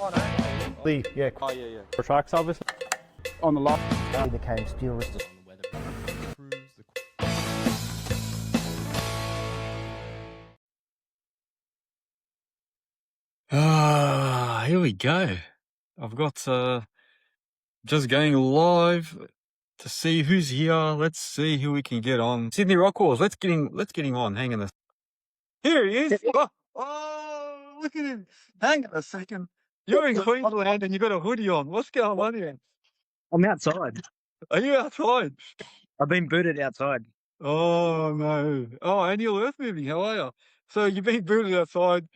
Yeah, Oh, yeah. for tracks, obviously. On the lot. He became steel wristed. Here we go. I've got just going live to see who's here. Let's see who we can get on. Sydney Rockwalls. Let's get him on. Hang on a. Here he is. Oh, look at him. Hang on a second. You're in Queensland and you got a hoodie on. What's going on here? I'm outside. Are you outside? I've been booted outside. Oh no. Oh, and you're Earthmoving. How are you? So you've been booted outside.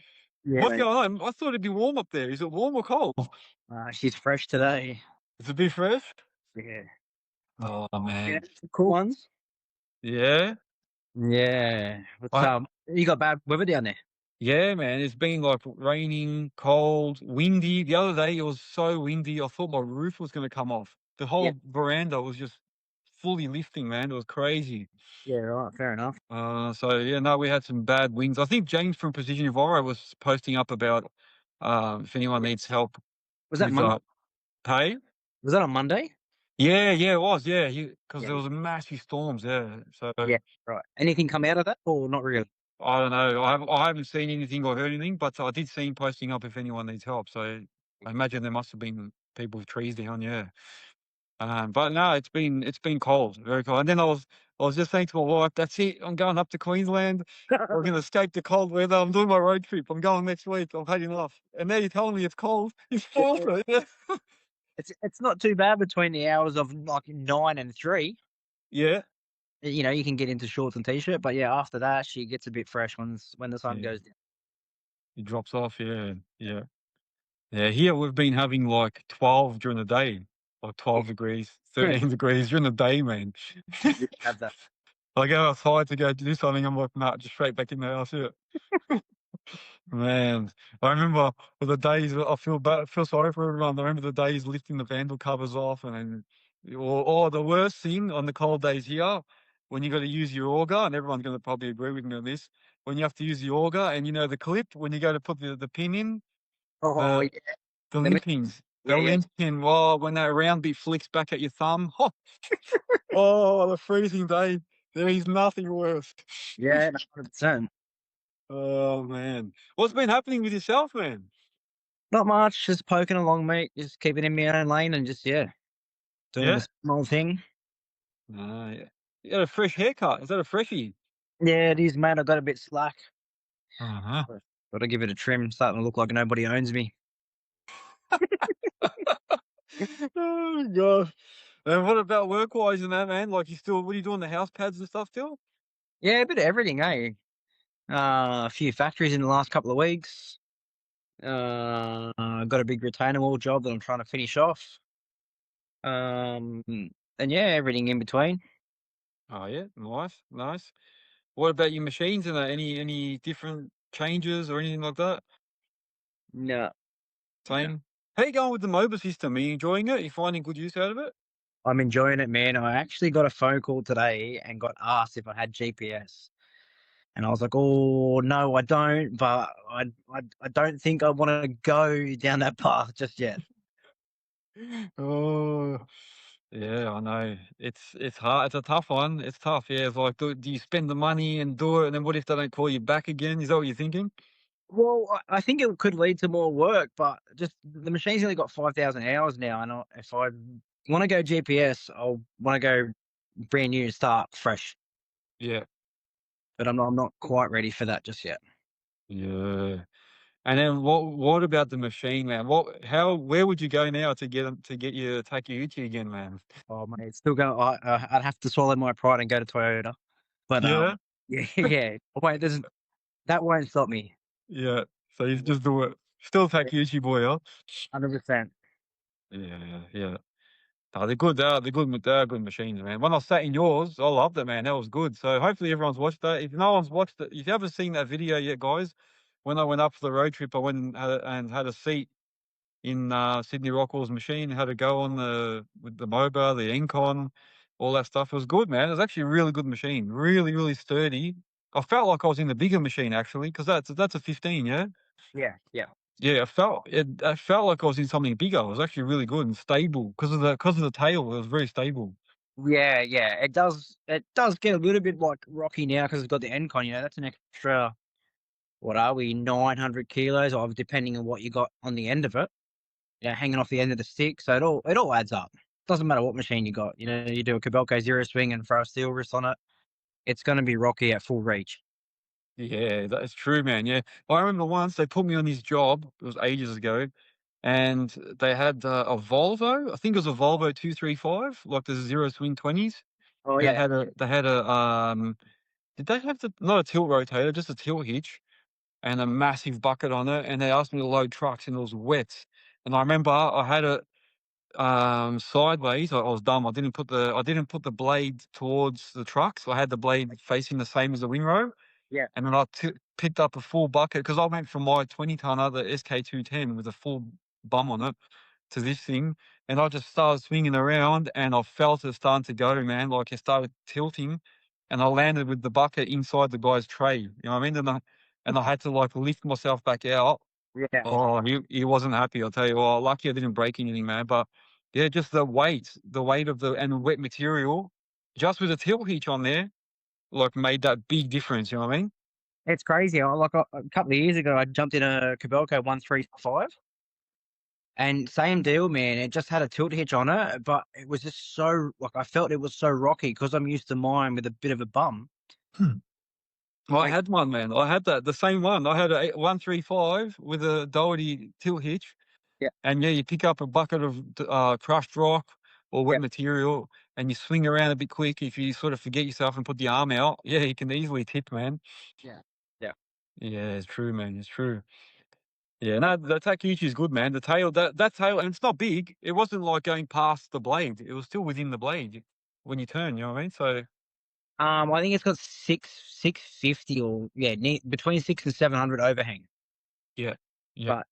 Yeah. What's going on? I thought it'd be warm up there. Is it warm or cold? She's fresh today. It's a bit fresh. Yeah. Oh man. Cool ones. Yeah. Yeah. You got bad weather down there? Yeah, man. It's been like raining, cold, windy. The other day it was so windy. I thought my roof was going to come off. The whole veranda was just fully lifting, man. It was crazy. Yeah, right. Fair enough. So yeah, no, we had some bad winds. I think James from Precision Evora was posting up about if anyone needs help. Was that with, Monday? Hey? Was that on Monday? Yeah, it was. Yeah, because there was massive storms. Yeah, so Yeah, right. Anything come out of that, or not really? I don't know. I haven't seen anything or heard anything, but I did see him posting up if anyone needs help. So I imagine there must have been people with trees down. Yeah. But no, it's been cold, very cold. And then I was just saying to my wife, that's it. I'm going up to Queensland. We're going to escape the cold weather. I'm doing my road trip. I'm going next week. I'm heading off. And now you're telling me it's cold. It's awful. Yeah. It's not too bad between the hours of like 9 and 3. Yeah. You know, you can get into shorts and t-shirt, but yeah, after that, she gets a bit fresh when the sun goes down. It drops off. Yeah. Here we've been having like 12 during the day, like 12 degrees, 13 degrees during the day, man. Have that. I go outside to go do something. I'm like, nah, just straight back in the house. Yeah. Man, I remember the days. I feel sorry for everyone. I remember the days lifting the vandal covers off, and the worst thing on the cold days here, when you got to use your auger, and everyone's going to probably agree with me on this. When you have to use the auger, and you know the clip when you go to put the pin in, Oh, the link pins, the link pin. Oh, when that round bit flicks back at your thumb. Oh, the freezing day. There is nothing worse. Yeah, 100%. Oh man, what's been happening with yourself, man? Not much, just poking along, mate. Just keeping in my own lane and just doing the small thing. Yeah. You got a fresh haircut. Is that a freshie? Yeah, it is, mate. I got a bit slack. Uh-huh. Got to give it a trim. Starting to look like nobody owns me. Oh gosh. And what about work-wise and that, man? Like, what are you doing? The house pads and stuff still? Yeah, a bit of everything, eh? A few factories in the last couple of weeks. Got a big retainer wall job that I'm trying to finish off. And yeah, everything in between. Oh yeah, nice. What about your machines and that? Any different changes or anything like that? No. Same. No. How you going with the MOBA system? Are you enjoying it? Are you finding good use out of it? I'm enjoying it, man. I actually got a phone call today and got asked if I had GPS. And I was like, oh, no, I don't. But I don't think I want to go down that path just yet. Oh, yeah, I know. It's hard. It's a tough one. It's tough. Yeah, it's like, do you spend the money and do it, and then what if they don't call you back again? Is that what you're thinking? Well, I think it could lead to more work, but just the machine's only got 5,000 hours now. And if I want to go GPS, I'll want to go brand new and start fresh. Yeah. But I'm not quite ready for that just yet. Yeah. And then what about the machine, man? Where would you go now to get your Takeuchi again, man? Oh, mate, it's still going. I'd have to swallow my pride and go to Toyota. But yeah. Wait, that won't stop me. Yeah. So you just do it. Still Takeuchi boy, huh? 100%. Yeah. Oh, they're good. They're good machines, man. When I sat in yours, I loved it, man. That was good. So hopefully everyone's watched that. If no one's watched it, if you haven't seen that video yet, guys, when I went up for the road trip, I went and had a seat in Sydney Rockwalls machine. Had to go on with the MOBA, the Encon, all that stuff. It was good, man. It was actually a really good machine. Really, really sturdy. I felt like I was in the bigger machine actually, because that's a 15, yeah. Yeah. Yeah, I felt like I was in something bigger. It was actually really good and stable because of the tail. It was very stable. Yeah, yeah, it does. It does get a little bit like rocky now because it's got the end con. You know, that's an extra. What are we? 900 kilos, or depending on what you got on the end of it. You know, hanging off the end of the stick. So it all adds up. Doesn't matter what machine you got. You know, you do a Cabelco zero swing and throw a steel wrist on it. It's going to be rocky at full reach. Yeah, that's true, man. Yeah, I remember once they put me on this job. It was ages ago, and they had a Volvo. I think it was a Volvo 235, like the zero swing 20s. Oh And yeah, they had a did they have not a tilt rotator, just a tilt hitch and a massive bucket on it. And they asked me to load trucks, and it was wet. And I remember I had it sideways. I was dumb. I didn't put the blade towards the truck, so I had the blade facing the same as the wing row. yeah, And then picked up a full bucket because I went from my 20-tonner, the SK210, with a full bum on it, to this thing, and I just started swinging around, and I felt it starting to go, man. Like it started tilting, and I landed with the bucket inside the guy's tray. You know what I mean? And I had to like lift myself back out. yeah. Oh, he wasn't happy. I'll tell you. Oh, lucky I didn't break anything, man. But yeah, just the weight of the wet material, just with a tilt hitch on there, like made that big difference. You know what I mean? It's crazy. Like a couple of years ago, I jumped in a Cabelco 135, and same deal, man. It just had a tilt hitch on it, but it was just so like I felt it was so rocky because I'm used to mine with a bit of a bum. Well, I Like, had one, man. I had the same one. I had a 135 with a Doherty tilt hitch, yeah, and yeah, you pick up a bucket of crushed rock or wet yeah, material, and you swing around a bit quick. If you sort of forget yourself and put the arm out, yeah, you can easily tip, man. yeah, yeah. Yeah, it's true, man. It's true. Yeah, no, the Takeuchi is good, man. The tail, that tail, and it's not big. It wasn't like going past the blade. It was still within the blade when you turn. You know what I mean? So I think it's got 650 or yeah, between 600 and 700 overhang. yeah, yeah, But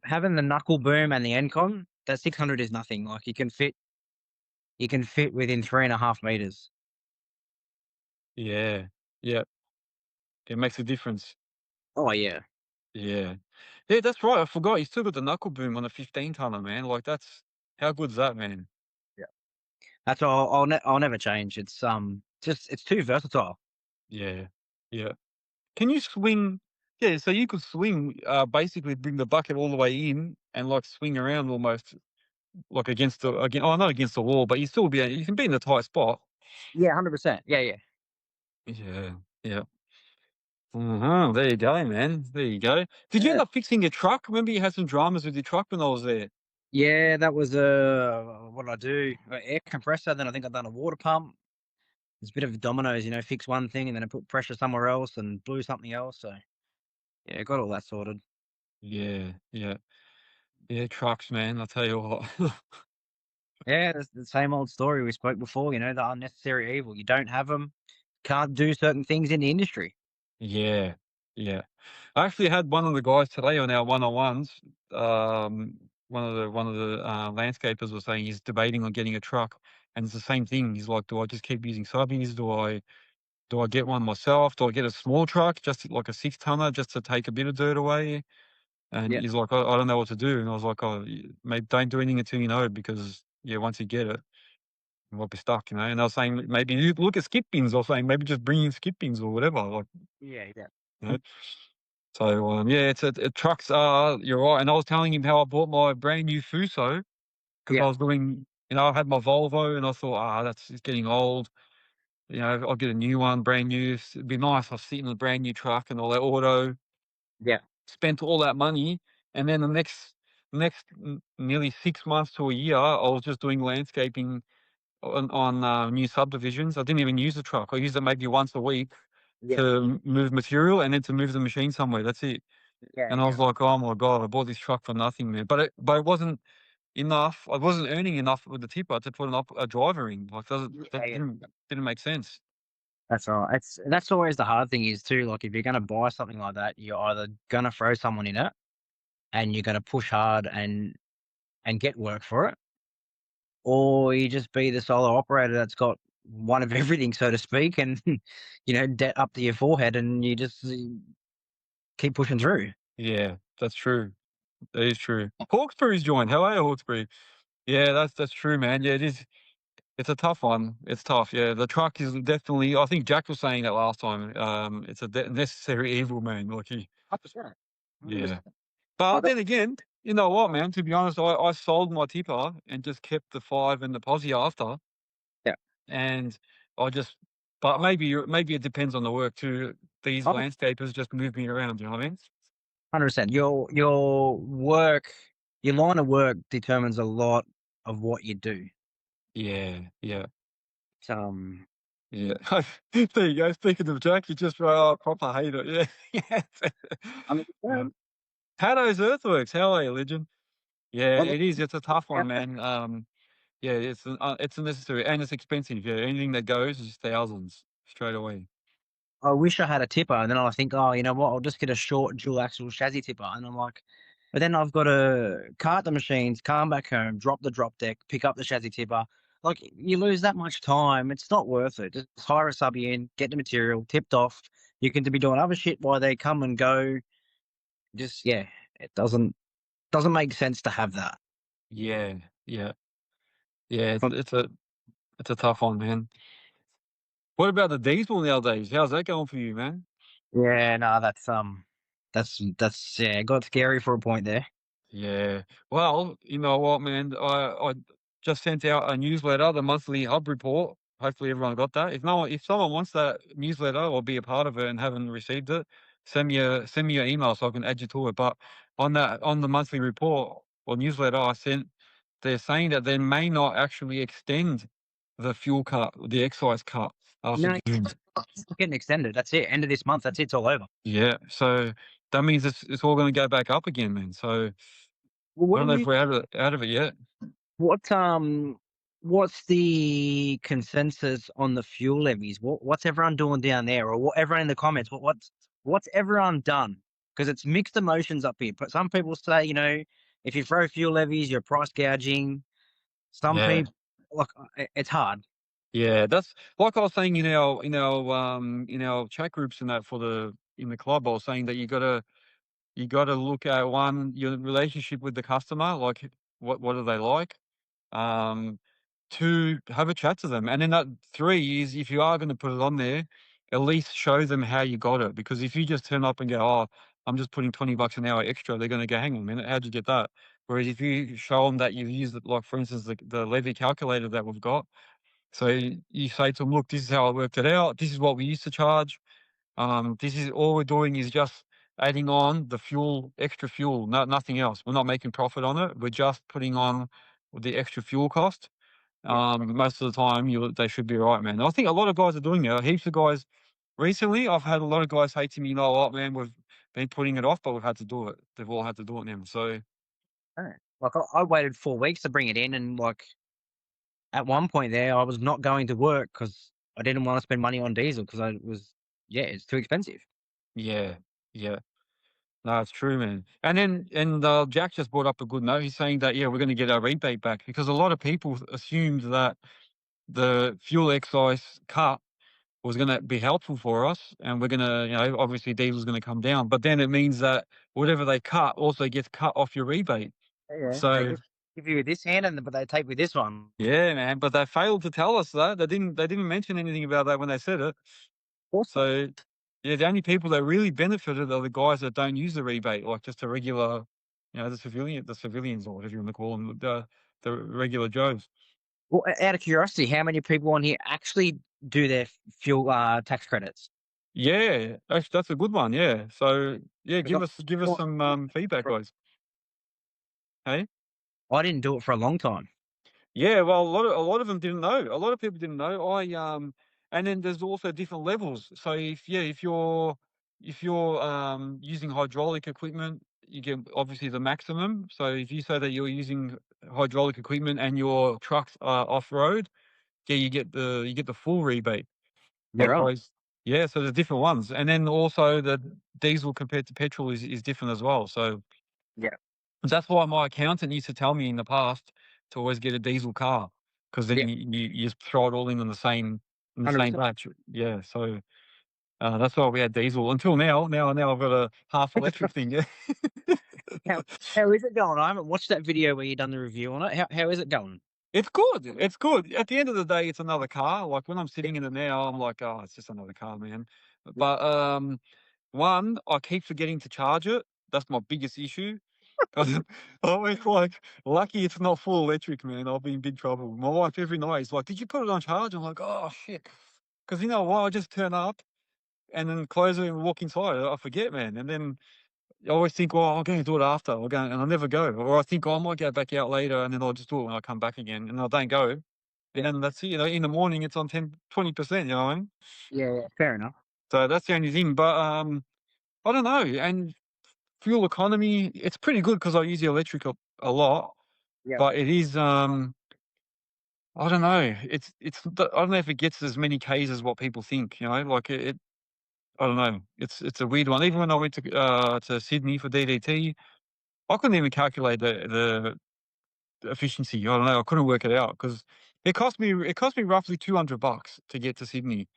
having the knuckle boom and the end con, that 600 is nothing. Like you can fit within 3.5 meters. yeah, yeah. It makes a difference. Oh yeah, Yeah. Yeah, that's right, I forgot, you still got the knuckle boom on a 15-tonner, man, like, that's how good's that, man? yeah. That's all. I'll never change. It's just it's too versatile. Yeah, yeah. Can you swing Yeah, so you could swing, basically bring the bucket all the way in and, like, swing around almost, like, not against the wall, but you can be in a tight spot. Yeah, 100%. Yeah, yeah. Yeah, yeah. There you go, man, there you go. Did you Yeah. end up fixing your truck? Remember you had some dramas with your truck when I was there? Yeah, that was what did I do? Air compressor. Then I think I've done a water pump. It's a bit of dominoes, you know. Fix one thing and then I put pressure somewhere else and blew something else. So yeah, got all that sorted. Yeah, yeah. Yeah, trucks, man, I'll tell you what. Yeah, it's the same old story we spoke before. You know, the unnecessary evil. You don't have them, can't do certain things in the industry. Yeah, yeah. I actually had one of the guys today on our one-on-ones. One of the landscapers was saying he's debating on getting a truck, and it's the same thing. He's like, "Do I just keep using subbies? Do I get one myself? Do I get a small truck, just like a 6-tonner, just to take a bit of dirt away?" And Yeah, he's like, "I don't know what to do." And I was like, "Oh, maybe don't do anything until you know, because yeah, once you get it, you might be stuck, you know." And I was saying maybe you look at skip bins. I was saying maybe just bring in skip bins or whatever, like, yeah, yeah, you know. So, yeah, trucks are, you're right, and I was telling him how I bought my brand new Fuso because yeah, I was doing, I had my Volvo and I thought, it's getting old. I'll get a new one, brand new. It'd be nice. I sit in a brand new truck and all that auto. yeah, Spent all that money, and then the next nearly 6 months to a year, I was just doing landscaping on new subdivisions. I didn't even use the truck. I used it maybe once a week yeah, to move material and then to move the machine somewhere. That's it. yeah, And I yeah, was like, "Oh my god, I bought this truck for nothing, man." But it wasn't enough. I wasn't earning enough with the tipper to put a driver in. Like, yeah, that yeah. didn't make sense. That's all right. That's always the hard thing is too. Like if you're gonna buy something like that, you're either gonna throw someone in it and you're gonna push hard and get work for it, or you just be the solo operator that's got one of everything, so to speak, and debt up to your forehead, and you just keep pushing through. Yeah, that's true. That is true. Hawkesbury's joined. How are you, Hawkesbury? Yeah, that's true, man. Yeah, it is. It's a tough one. It's tough. Yeah, the truck is definitely. I think Jack was saying that last time. It's a necessary evil, man. Like he. 100%. Yeah. 100%. But I got then again, you know what, man? To be honest, I sold my tipper and just kept the 5 and the posse after, Yeah. and I just. But maybe it depends on the work too. These Oh, landscapers just move me around. You know what I mean? 100%. Your work, your line of work determines a lot of what you do. Yeah. Yeah. Um, Yeah. There you go. Speaking of Jack, you just proper hater. Yeah. Yeah. I mean, Yeah. Tato's Earthworks. How are you, legend? Yeah, well, it is. It's a tough yeah, one, man. Yeah, it's a necessary and it's expensive. Yeah, anything that goes is thousands straight away. I wish I had a tipper, and then I think, oh, you know what? I'll just get a short dual axle chassis tipper, and I'm like, but then I've got to cart the machines, come back home, drop the drop deck, pick up the chassis tipper. Like you lose that much time. It's not worth it. Just hire a subby in, get the material tipped off. You can be doing other shit while they come and go. Just yeah, it doesn't make sense to have that. Yeah, yeah, yeah. But It's a tough one, man. What about the diesel nowadays? How's that going for you, man? yeah, no, that's yeah, it got scary for a point there. Yeah. Well, you know what, man? I just sent out a newsletter, the monthly hub report. Hopefully everyone got that. If someone wants that newsletter or be a part of it and haven't received it, send me your email so I can add you to it. But on the monthly report or newsletter I sent, they're saying that they may not actually extend the fuel cut, the excise cut after No, June. it's not getting extended. That's it. End of this month. That's it. It's all over. Yeah. So that means it's all going to go back up again, man. So Well, I what don't do know if we? we're out of it yet. What what's the consensus on the fuel levies? What's everyone doing down there, or what everyone in the comments? What's everyone done? Because it's mixed emotions up here. But some people say, you know, if you throw fuel levies, you're price gouging. Some Yeah. people, look, it's hard. Yeah, that's like I was saying in our chat groups and that in the club. I was saying that you gotta look at one your relationship with the customer, like what do they like? Um, two, have a chat to them, and then that three is if you are going to put it on there, at least show them how you got it. Because if you just turn up and go, oh, I'm just putting $20 an hour extra, they're going to go, hang on a minute, how'd you get that? Whereas if you show them that you've used it, like for instance the levy calculator that we've got. So you say to them, look, this is how I worked it out. This is what we used to charge. This is all we're doing is just adding on the fuel, extra fuel, nothing else. We're not making profit on it. We're just putting on the extra fuel cost. Yeah. Most of the time, they should be right, man. I think a lot of guys are doing that. Heaps of guys. Recently, I've had a lot of guys say to me, "You know what, man? We've been putting it off, but we've had to do it. They've all had to do it now." So Like I waited 4 weeks to bring it in, and like at one point there, I was not going to work because I didn't want to spend money on diesel because yeah, it's too expensive. yeah, yeah. No, it's true, man. And Jack just brought up a good note. He's saying that yeah, we're going to get our rebate back because a lot of people assumed that the fuel excise cut was going to be helpful for us, and we're going to, obviously diesel's going to come down. But then it means that whatever they cut also gets cut off your rebate. Yeah, they So give you this hand, but they take with this one. yeah, man. But they failed to tell us that. They didn't mention anything about that when they said it. Also, So yeah, the only people that really benefited are the guys that don't use the rebate, like just a regular, the civilians or whatever you want to call them, the regular Joes. well, out of curiosity, how many people on here actually do their fuel tax credits? Yeah, actually, that's a good one. Yeah. So yeah, Because give us some feedback, guys. Hey. I didn't do it for a long time. Yeah, well, a lot of them didn't know. A lot of people didn't know. And then there's also different levels. So if you're using hydraulic equipment, you get obviously the maximum. So if you say that you're using hydraulic equipment and your trucks are off road, yeah, you get the full rebate. They're on. Otherwise, yeah. So there's different ones, and then also the diesel compared to petrol is different as well. So Yeah, that's why my accountant used to tell me in the past to always get a diesel car because then yeah, you just throw it all in the same 100%. batch. Yeah. So That's why we had diesel until now. Now I've got a half electric thing. Yeah. How is it going? I haven't watched that video where you done the review on it. How is it going? It's good. It's good. At the end of the day, it's another car. Like when I'm sitting in it now, I'm like, oh, it's just another car, man. But one, I keep forgetting to charge it. That's my biggest issue. 'Cause I always like lucky it's not full electric, man. I'll be in big trouble. My wife every night is like, "Did you put it on charge?" I'm like, "Oh shit," because you know what? I just turn up and then close it and walk inside. I forget, man. And then I always think, "Well, I'm going to do it after." I'll go, and I never go. Or I think, "Oh, I might go back out later," and then I'll just do it when I come back again, and I don't go. And that's it. You know, in the morning it's on 10-20%. You know what I mean? Yeah, fair enough. So that's the only thing. But I don't know. And fuel economy, it's pretty good because I use the electric a lot. Yeah. But it is, I don't know. I don't know if it gets as many Ks as what people think. You know, like I don't know. It's a weird one. Even when I went to Sydney for DDT, I couldn't even calculate the efficiency. I don't know. I couldn't work it out because it cost me roughly $200 to get to Sydney,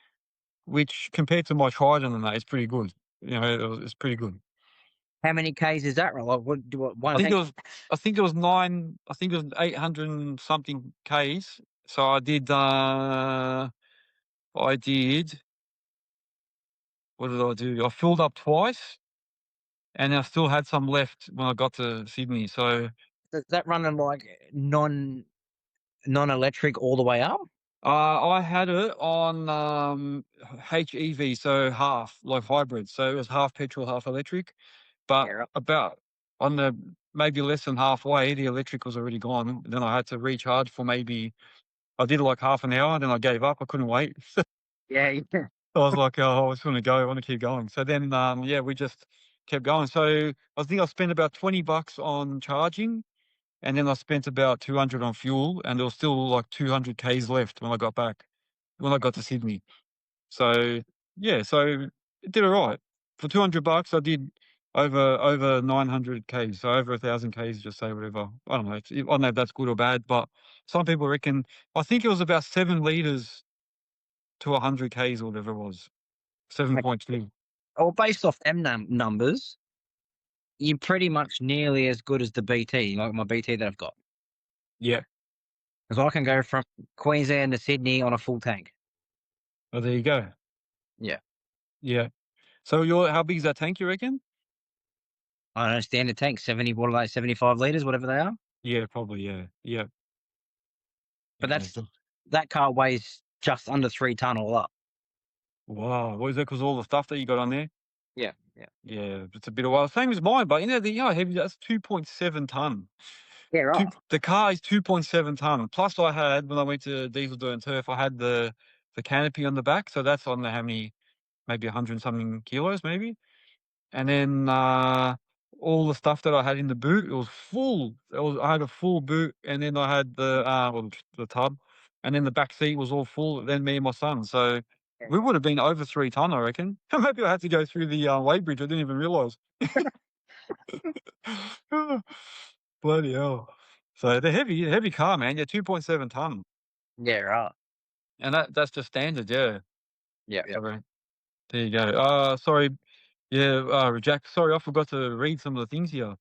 which compared to my Trident and that is pretty good. You know, it's pretty good. How many Ks is that? Like, I think it was I think it was 800 and something Ks. So I did what did I do? I filled up twice and I still had some left when I got to Sydney. So Does that running like non-electric all the way up? I had it on HEV, so half, like hybrid. So it was half petrol, half electric. But Yeah, right. about on the maybe less than halfway, the electric was already gone. Then I had to recharge for maybe I did like half an hour, then I gave up. I couldn't wait. Yeah, yeah. I was like, "Oh, I just wanna go. I wanna keep going." So then, yeah, we just kept going. So I think I spent about $20 on charging, and then I spent about 200 on fuel, and there was still like 200 Ks left when I got to Sydney. So, yeah, so it did alright. For $200, I did over 900 Ks, so over 1,000 Ks, just say whatever. I don't know. I don't know if that's good or bad, but some people reckon I think it was about 7 litres to 100 Ks or whatever it was. Like, 7.2. well, based off them numbers, you're pretty much nearly as good as the BT, like my BT that I've got. Yeah. Because I can go from Queensland to Sydney on a full tank. Oh, there you go. Yeah. Yeah. So how big is that tank, you reckon? I don't know, standard tank, 70, what are they, 75 litres, whatever they are. Yeah, probably, yeah. Yeah. But Yeah. that car weighs just under 3 tonne all up. Wow. What is that? Because all the stuff that you got on there? Yeah, yeah. Yeah, it's a bit of a same as mine, but how heavy that's 2.7 tonne. Yeah, right. The car is 2.7 tonne. Plus I had, when I went to Diesel Doing Turf, I had the canopy on the back, so that's on the how many, maybe 100 and something kilos, maybe. And then all the stuff that I had in the boot, it was full. I had a full boot, and then I had the tub, and then the back seat was all full. Then me and my son, so Yeah. we would have been over 3 tonne, I reckon. Maybe I had to go through the weighbridge. I didn't even realise. Bloody hell! So the heavy car, man. Yeah, 2.7 tonne, Yeah, right. and that's just standard. Yeah. Yeah, yeah. So there you go. Sorry. Yeah, Jack. Sorry, I forgot to read some of the things here.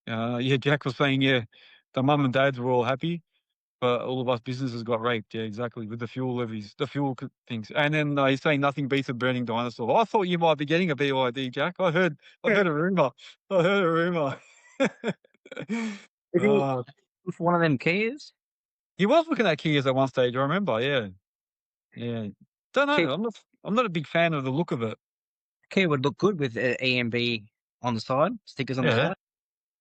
Yeah, Jack was saying, yeah, the mum and dads were all happy, but all of us businesses got raped. Yeah, exactly, with the fuel levies, the things. And then he's saying nothing beats a burning dinosaur. I thought you might be getting a BYD, Jack. I heard a rumor. I heard a rumor. Is he uh, with one of them Kias? he was looking at Kias at one stage. I remember. Yeah, yeah. Don't Kia, know. I'm not a big fan of the look of it. Kia would look good with EMB on the side, stickers on the Yeah. side.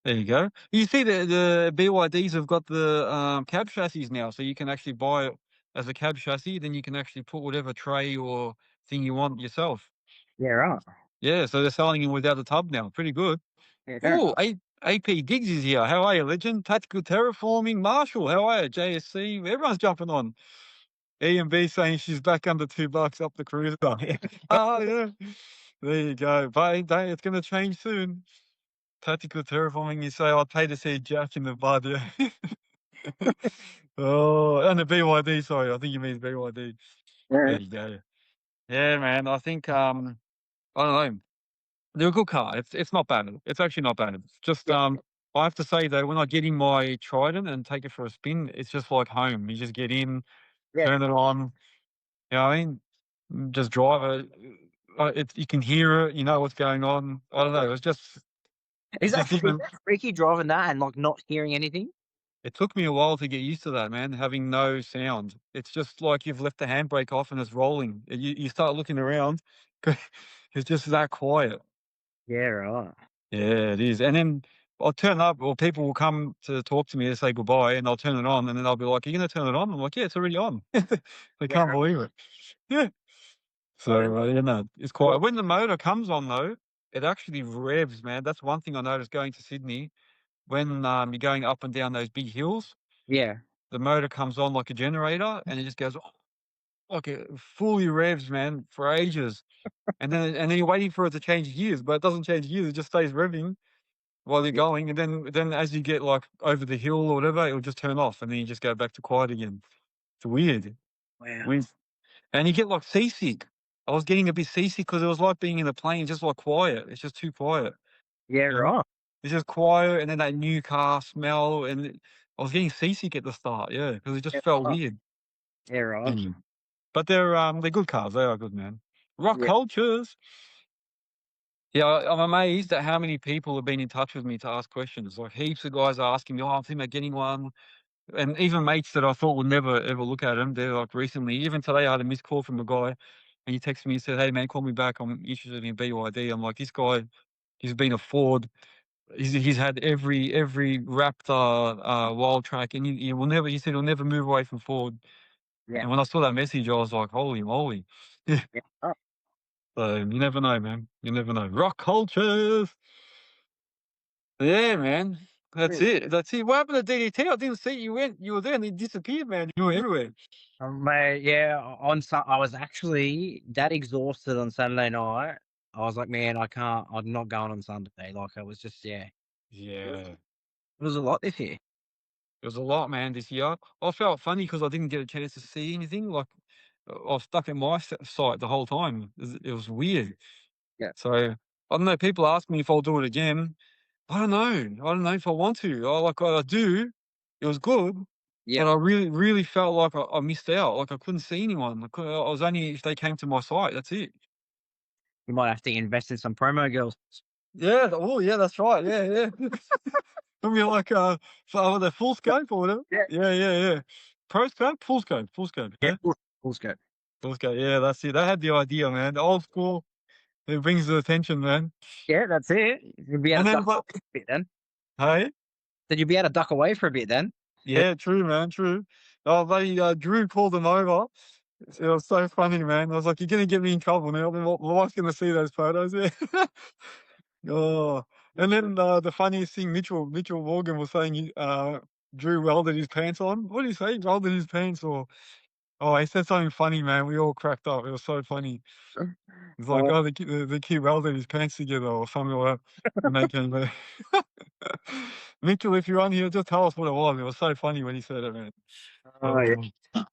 There you go. You see the BYDs have got the cab chassis now, so you can actually buy it as a cab chassis. Then you can actually put whatever tray or thing you want yourself. Yeah, right. Yeah, so they're selling them without a tub now. Pretty good. Yeah, fair Oh, enough. AP Gigs is here. How are you, legend? Tactical Terraforming, Marshall. How are you? JSC. Everyone's jumping on. EMB saying she's back under $2 up the cruiser. Oh, yeah. There you go. But it's going to change soon. Tactical Terraforming, you say, I'd pay to see Jack in the bud, yeah. Oh, and the BYD, sorry, I think you mean BYD. Yeah. There you go. Yeah, man. I think I don't know. They're a good car. It's not bad. It's actually not bad. It's just Yeah. I have to say though, when I get in my Trident and take it for a spin, it's just like home. You just get in, Yeah. turn it on. You know what I mean? Just drive it. You can hear it. You know what's going on. I don't know. Is It's that just even. freaky driving that and like not hearing anything? It took me a while to get used to that, man, having no sound. It's just like you've left the handbrake off and it's rolling. You start looking around, it's just that quiet. Yeah, right. Yeah, it is. And then I'll turn up, or people will come to talk to me to say goodbye, and I'll turn it on, and then they'll be like, "Are you going to turn it on?" I'm like, "Yeah, it's already on." They Yeah, can't right. believe it. Yeah. So, it's quiet. When the motor comes on, though, it actually revs, man. That's one thing I noticed going to Sydney. When you're going up and down those big hills, Yeah. the motor comes on like a generator, and it just goes like it fully revs, man, for ages. And then you're waiting for it to change gears, but it doesn't change gears. It just stays revving while you're Yeah. going, and then as you get like over the hill or whatever, it'll just turn off, and then you just go back to quiet again. It's weird. Wow. Weird. And you get like seasick. I was getting a bit seasick because it was like being in a plane, just like quiet. It's just too quiet. Yeah, You know? right. It's just quiet, and then that new car smell, I was getting seasick at the start, yeah, because it just Yeah, felt right. weird. Yeah, right. Mm. But they're good cars. They are good, man. Rock Yeah. cultures. Yeah, I'm amazed at how many people have been in touch with me to ask questions. Like heaps of guys are asking me, "Oh, I'm thinking about getting one," and even mates that I thought would never ever look at them. They're like recently, even today, I had a missed call from a guy, and he texted me and said, "Hey man, call me back. I'm interested in BYD." I'm like, this guy, he's been a Ford. He's had every Raptor, wild track, and he will never. He said he'll never move away from Ford. Yeah. And when I saw that message, I was like, "Holy moly!" Yeah. Yeah. Oh, So you never know, man. You never know. Rock cultures. Yeah, man. That's really? it. That's it. What happened to DDT? I didn't see you went. You were there and you disappeared, man. You were everywhere. Mate, yeah, I was actually that exhausted on Saturday night. I was like, man, I'm not going on Sunday. Like, I was just, yeah, Yeah. it was a lot this year. It was a lot, man, this year. I felt funny because I didn't get a chance to see anything. Like, I was stuck in my site the whole time. It was weird. Yeah. So, I don't know. People ask me if I'll do it again. I don't know. I don't know if I want to. I do. It was good. Yeah. But I really, really felt like I missed out. Like, I couldn't see anyone. I was only if they came to my site. That's it. You might have to invest in some promo girls. Yeah. Oh, yeah, that's right. Yeah, yeah. I mean, like, for the full scope or whatever. Yeah. Yeah, yeah, yeah. Pro scope, full scope. Yeah. Yeah, Full scope. full scope. Yeah, that's it. They had the idea, man. The old school. It brings the attention, man. Yeah, that's it. You'd be able And to then, duck away but for a bit then. hey, Then you'd be able to duck away for a bit then. yeah, true, man, true. Oh, buddy, Drew called him over. It was so funny, man. I was like, "You're gonna get me in trouble now. My wife's gonna see those photos." Yeah. Oh, and then the funniest thing, Mitchell Morgan was saying, Drew welded his pants on. What did he say? Welded his pants, or oh, he said something funny, man. We all cracked up. It was so funny. It's like, Oh, oh, the kid welded his pants together, or something like that. And they came back. Mitchell, if you're on here, just tell us what it was. It was so funny when he said it, man. yeah. Um,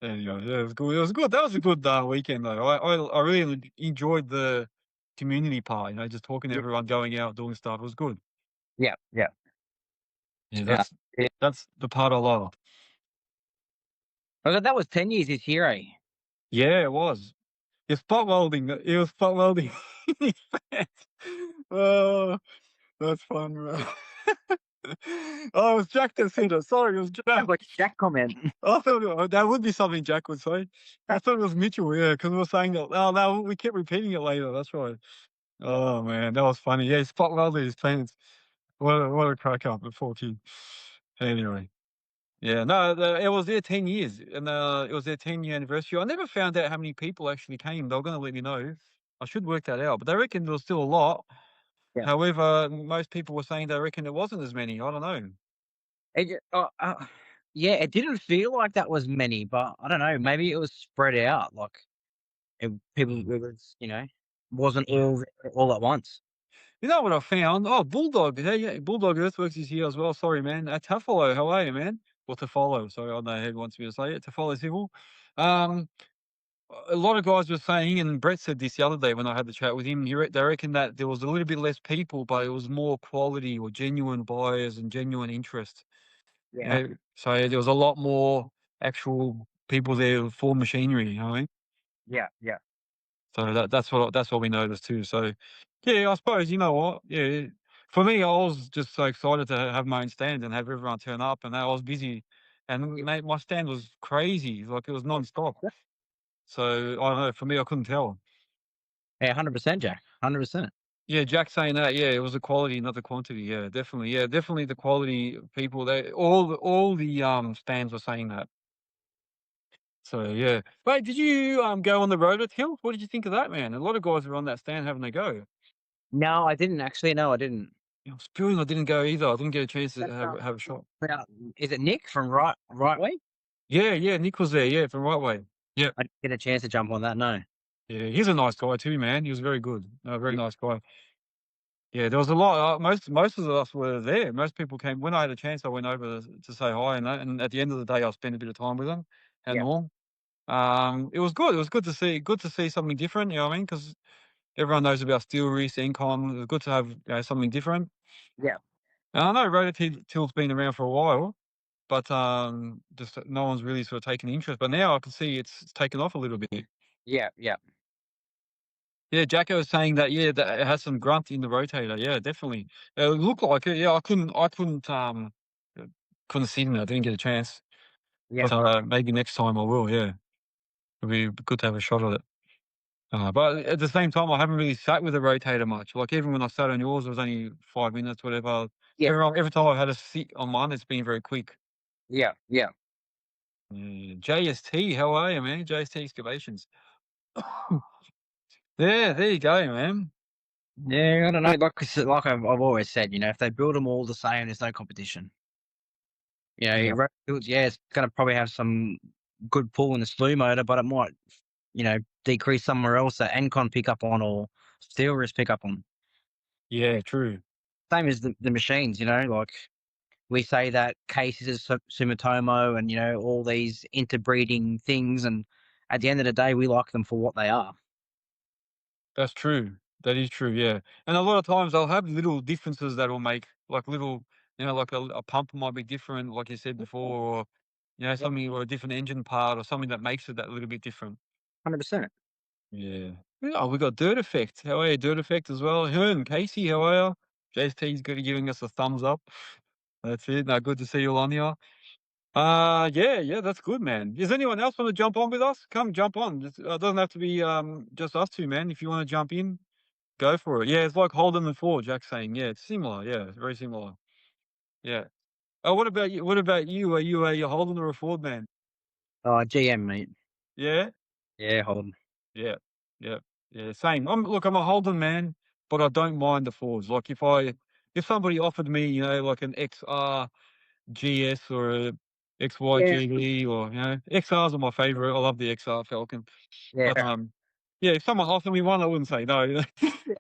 Anyway, yeah, it was good. It was good. That was a good weekend, though. I really enjoyed the community part. Just talking to Yeah. everyone, going out, doing stuff. It was good. Yeah. Yeah. Yeah, Yeah. Yeah. that's the part I love. That was 10 years this year, eh? Yeah, it was. Yeah, spot welding. It was spot welding. Oh, that's fun, man. Oh, it was Jack that said it. Sorry, it was Jack. Like Jack comment. I thought that would be something Jack would say. I thought it was Mitchell, yeah, because we were saying that. Oh, no, we kept repeating it later. That's right. Oh man, that was funny. Yeah, spot welded his pants. What a crack up at 14. Anyway, yeah, no, it was their 10 years, and it was their 10-year anniversary. I never found out how many people actually came. They were going to let me know. I should work that out, but they reckon there was still a lot. Yeah. However, most people were saying they reckon it wasn't as many. I don't know. Yeah, it didn't feel like that was many, but I don't know. Maybe it was spread out. Like people, it was, wasn't all at once. You know what I found? Oh, Bulldog. Hey, yeah, Bulldog Earthworks is here as well. Sorry, man. Tafolo, how are you, man? Or to follow. Sorry, I don't know how he wants me to say it. To follow civil. Um, a lot of guys were saying, and Brett said this the other day when I had the chat with him. They reckon that there was a little bit less people, but it was more quality or genuine buyers and genuine interest. Yeah. So there was a lot more actual people there for machinery. You know what I mean? Yeah. Yeah. So that's what we noticed too. So yeah, I suppose you know what, yeah. For me, I was just so excited to have my own stand and have everyone turn up, and I was busy, and mate, my stand was crazy, like it was non-stop. So I don't know. For me, I couldn't tell. Yeah, 100%, Jack. 100%. Yeah, Jack saying that. Yeah, it was the quality, not the quantity. Yeah, definitely. Yeah, definitely the quality of people. They all the stands were saying that. So yeah. Wait, did you go on the rotor tilt? What did you think of that, man? A lot of guys were on that stand having a go. No, I didn't actually. No, I didn't. Yeah, I was feeling I didn't go either. I didn't get a chance to That's, have a shot. now, is it Nick from Right Way? Yeah, Nick was there. Yeah, from Right Way. Yeah, I didn't get a chance to jump on that. No. yeah. He's a nice guy too, man. He was very good. A very Yeah. nice guy. Yeah, there was a lot. Most of us were there. Most people came. When I had a chance, I went over to say hi, and that. And at the end of the day, I spent a bit of time with them and Yeah. all. It was good. It was good to see something different. You know what I mean? Because everyone knows about steel reefs, Encon. It was good to have something different. Yeah. And I know tilt's been around for a while, but just no one's really sort of taken interest. But now I can see it's taken off a little bit. Yeah. Yeah. Yeah, Jacko was saying that. Yeah, that it has some grunt in the rotator. Yeah, definitely. It looked like it. Yeah, couldn't see it. I didn't get a chance. Yeah. So maybe next time I will. Yeah, it'd be good to have a shot at it. But at the same time, I haven't really sat with a rotator much. Like even when I sat on yours, it was only 5 minutes, whatever. Yeah. Every time I've had a sit on mine, it's been very quick. Yeah. Yeah. JST, how are you, man? JST excavations. Yeah, there you go, man. Yeah. I don't know. Like I've always said, if they build them all the same, there's no competition. Yeah. Road builds, it's going to probably have some good pull in the slew motor, but it might, decrease somewhere else that Encon pick up on or steel wrist pick up on. Yeah, true. Same as the machines, like we say that cases is Sumitomo and, all these interbreeding things. And at the end of the day, we like them for what they are. That's true. That is true, yeah. And a lot of times they'll have little differences that will make like little, like a pump might be different, like you said before, or something or a different engine part or something that makes it that little bit different. 100%. Yeah. Oh, we got Dirt Effect. How are you? Dirt Effect as well. Hearn, Casey, how are you? JST's good at giving us a thumbs up. That's it. No, good to see you all on here. Yeah, that's good, man. Does anyone else want to jump on with us? Come jump on. It doesn't have to be just us two, man. If you want to jump in, go for it. Yeah, it's like Holden and Ford, Jack's saying. Yeah, it's similar. Yeah, it's very similar. Yeah. Oh, what about you? What about you? Are you a Holden or a Ford man? GM, mate. Yeah? Yeah, Holden. Yeah. Yeah. Yeah. Same. I'm a Holden man, but I don't mind the Fords. Like if somebody offered me, like an XR GS or a Yeah. XYGE or XRs are my favorite. I love the XR Falcon. Yeah. But yeah, if someone offered me one, I wouldn't say no. Yeah,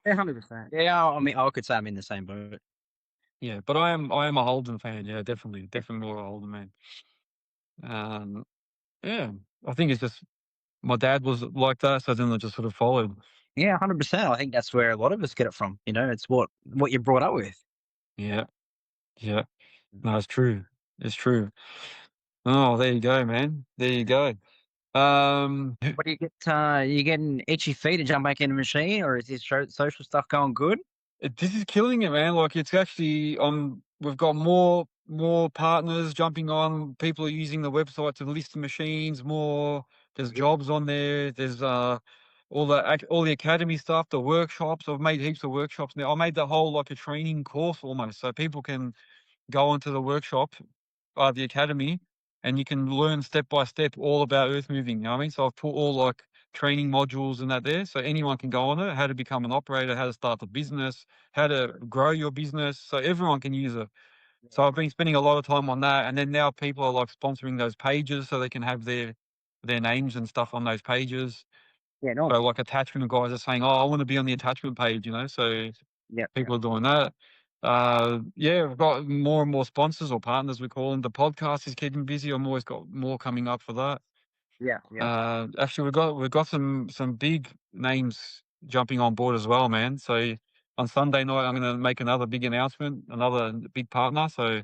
100%. Yeah, I mean, I could say I'm in the same boat. Yeah, but I am a Holden fan. Yeah, definitely more a Holden man. Yeah, I think it's just my dad was like that, so then I just sort of followed. Yeah, 100%. I think that's where a lot of us get it from. It's what you're brought up with. Yeah, yeah. No, it's true. It's true. Oh, there you go, man. There you go. What do you get? You getting itchy feet to jump back in the machine, or is this social stuff going good? This is killing it, man. Like it's actually we've got more partners jumping on. People are using the website to list the machines more. There's jobs on there. There's all the academy stuff, the workshops. I've made heaps of workshops now. I made the whole like a training course almost, so people can go onto the workshop, the academy, and you can learn step by step all about earth moving. You know what I mean? So I've put all like training modules and that there, so anyone can go on it. How to become an operator, how to start a business, how to grow your business, so everyone can use it. So I've been spending a lot of time on that, and then now people are like sponsoring those pages so they can have their names and stuff on those pages. Yeah, no. So like attachment guys are saying, "Oh, I want to be on the attachment page," So Yeah. people are doing that. Yeah, we've got more and more sponsors or partners, we call them. The podcast is keeping busy. I'm always got more coming up for that. Yeah, yeah. Actually, we've got some big names jumping on board as well, man. So on Sunday night, I'm going to make another big announcement, another big partner. So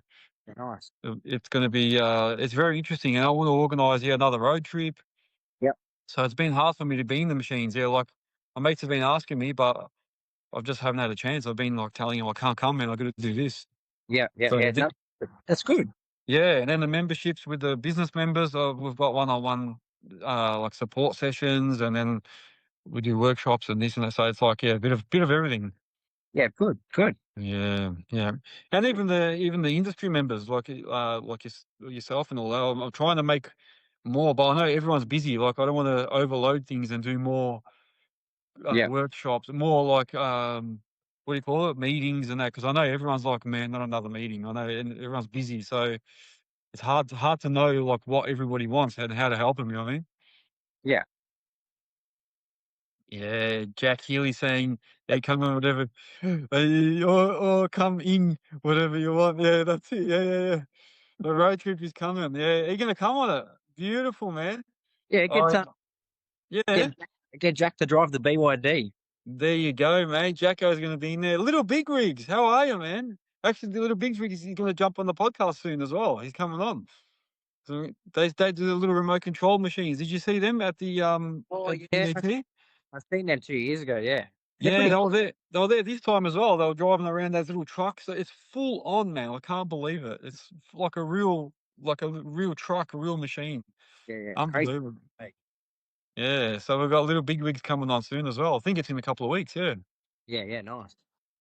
Nice. it's going to be it's very interesting, and I want to organise another road trip. Yep. So it's been hard for me to be in the machines. Yeah, like my mates have been asking me, but I just haven't had a chance. I've been like telling them I can't come, man. I got to do this. Yeah, yeah, So yeah. No, that's good. yeah, and then the memberships with the business members, we've got one-on-one like support sessions, and then we do workshops and this and that. So it's like a bit of everything. Yeah, good, good. Yeah, yeah, and even the industry members like yourself and all that. I'm trying to make more, but I know everyone's busy. Like I don't want to overload things and do more Yeah, workshops, more like what do you call it, meetings and that. Because I know everyone's like, man, not another meeting. I know, and everyone's busy, so it's hard to know like what everybody wants and how to help them. You know what I mean? yeah. Yeah, Jack Healy saying, "Hey, come on, whatever, or come in, whatever you want." Yeah, that's it. Yeah, yeah, yeah. The road trip is coming. Yeah, you're gonna come on it. Beautiful, man. Yeah, get Oh, some. yeah. Get Jack to drive the BYD. There you go, mate. Jacko's gonna be in there. Little Big Rigs, how are you, man? Actually, the Little Big Rigs, he's gonna jump on the podcast soon as well. He's coming on. So they do the little remote control machines. Did you see them at the Oh at yeah, DDT? I've seen that 2 years ago. Yeah, they're Yeah, pretty. they were there. They were there this time as well. They were driving around those little trucks. It's full on, man. I can't believe it. It's like a real truck, a real machine. Yeah, yeah, crazy. Unbelievable. Hey. Yeah. So we've got little big wigs coming on soon as well. I think it's in a couple of weeks. Yeah. Yeah, yeah, nice.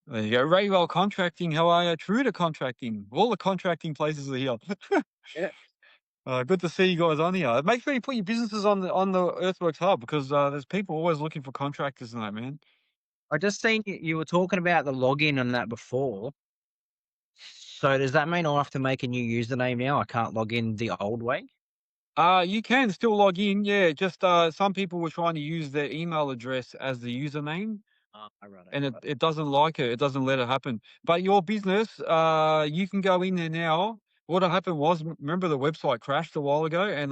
There you go. Raywell Contracting. How are you? Truda Contracting. All the contracting places are here. Yeah. Good to see you guys on here. Make sure you put your businesses on the Earthworks hub because there's people always looking for contractors and that, man. I just seen you were talking about the login and that before. So does that mean I have to make a new username now? I can't log in the old way? You can still log in, yeah. Just some people were trying to use their email address as the username, Oh, right. and it doesn't like it. It doesn't let it happen. But your business, you can go in there now. What happened was, remember the website crashed a while ago, and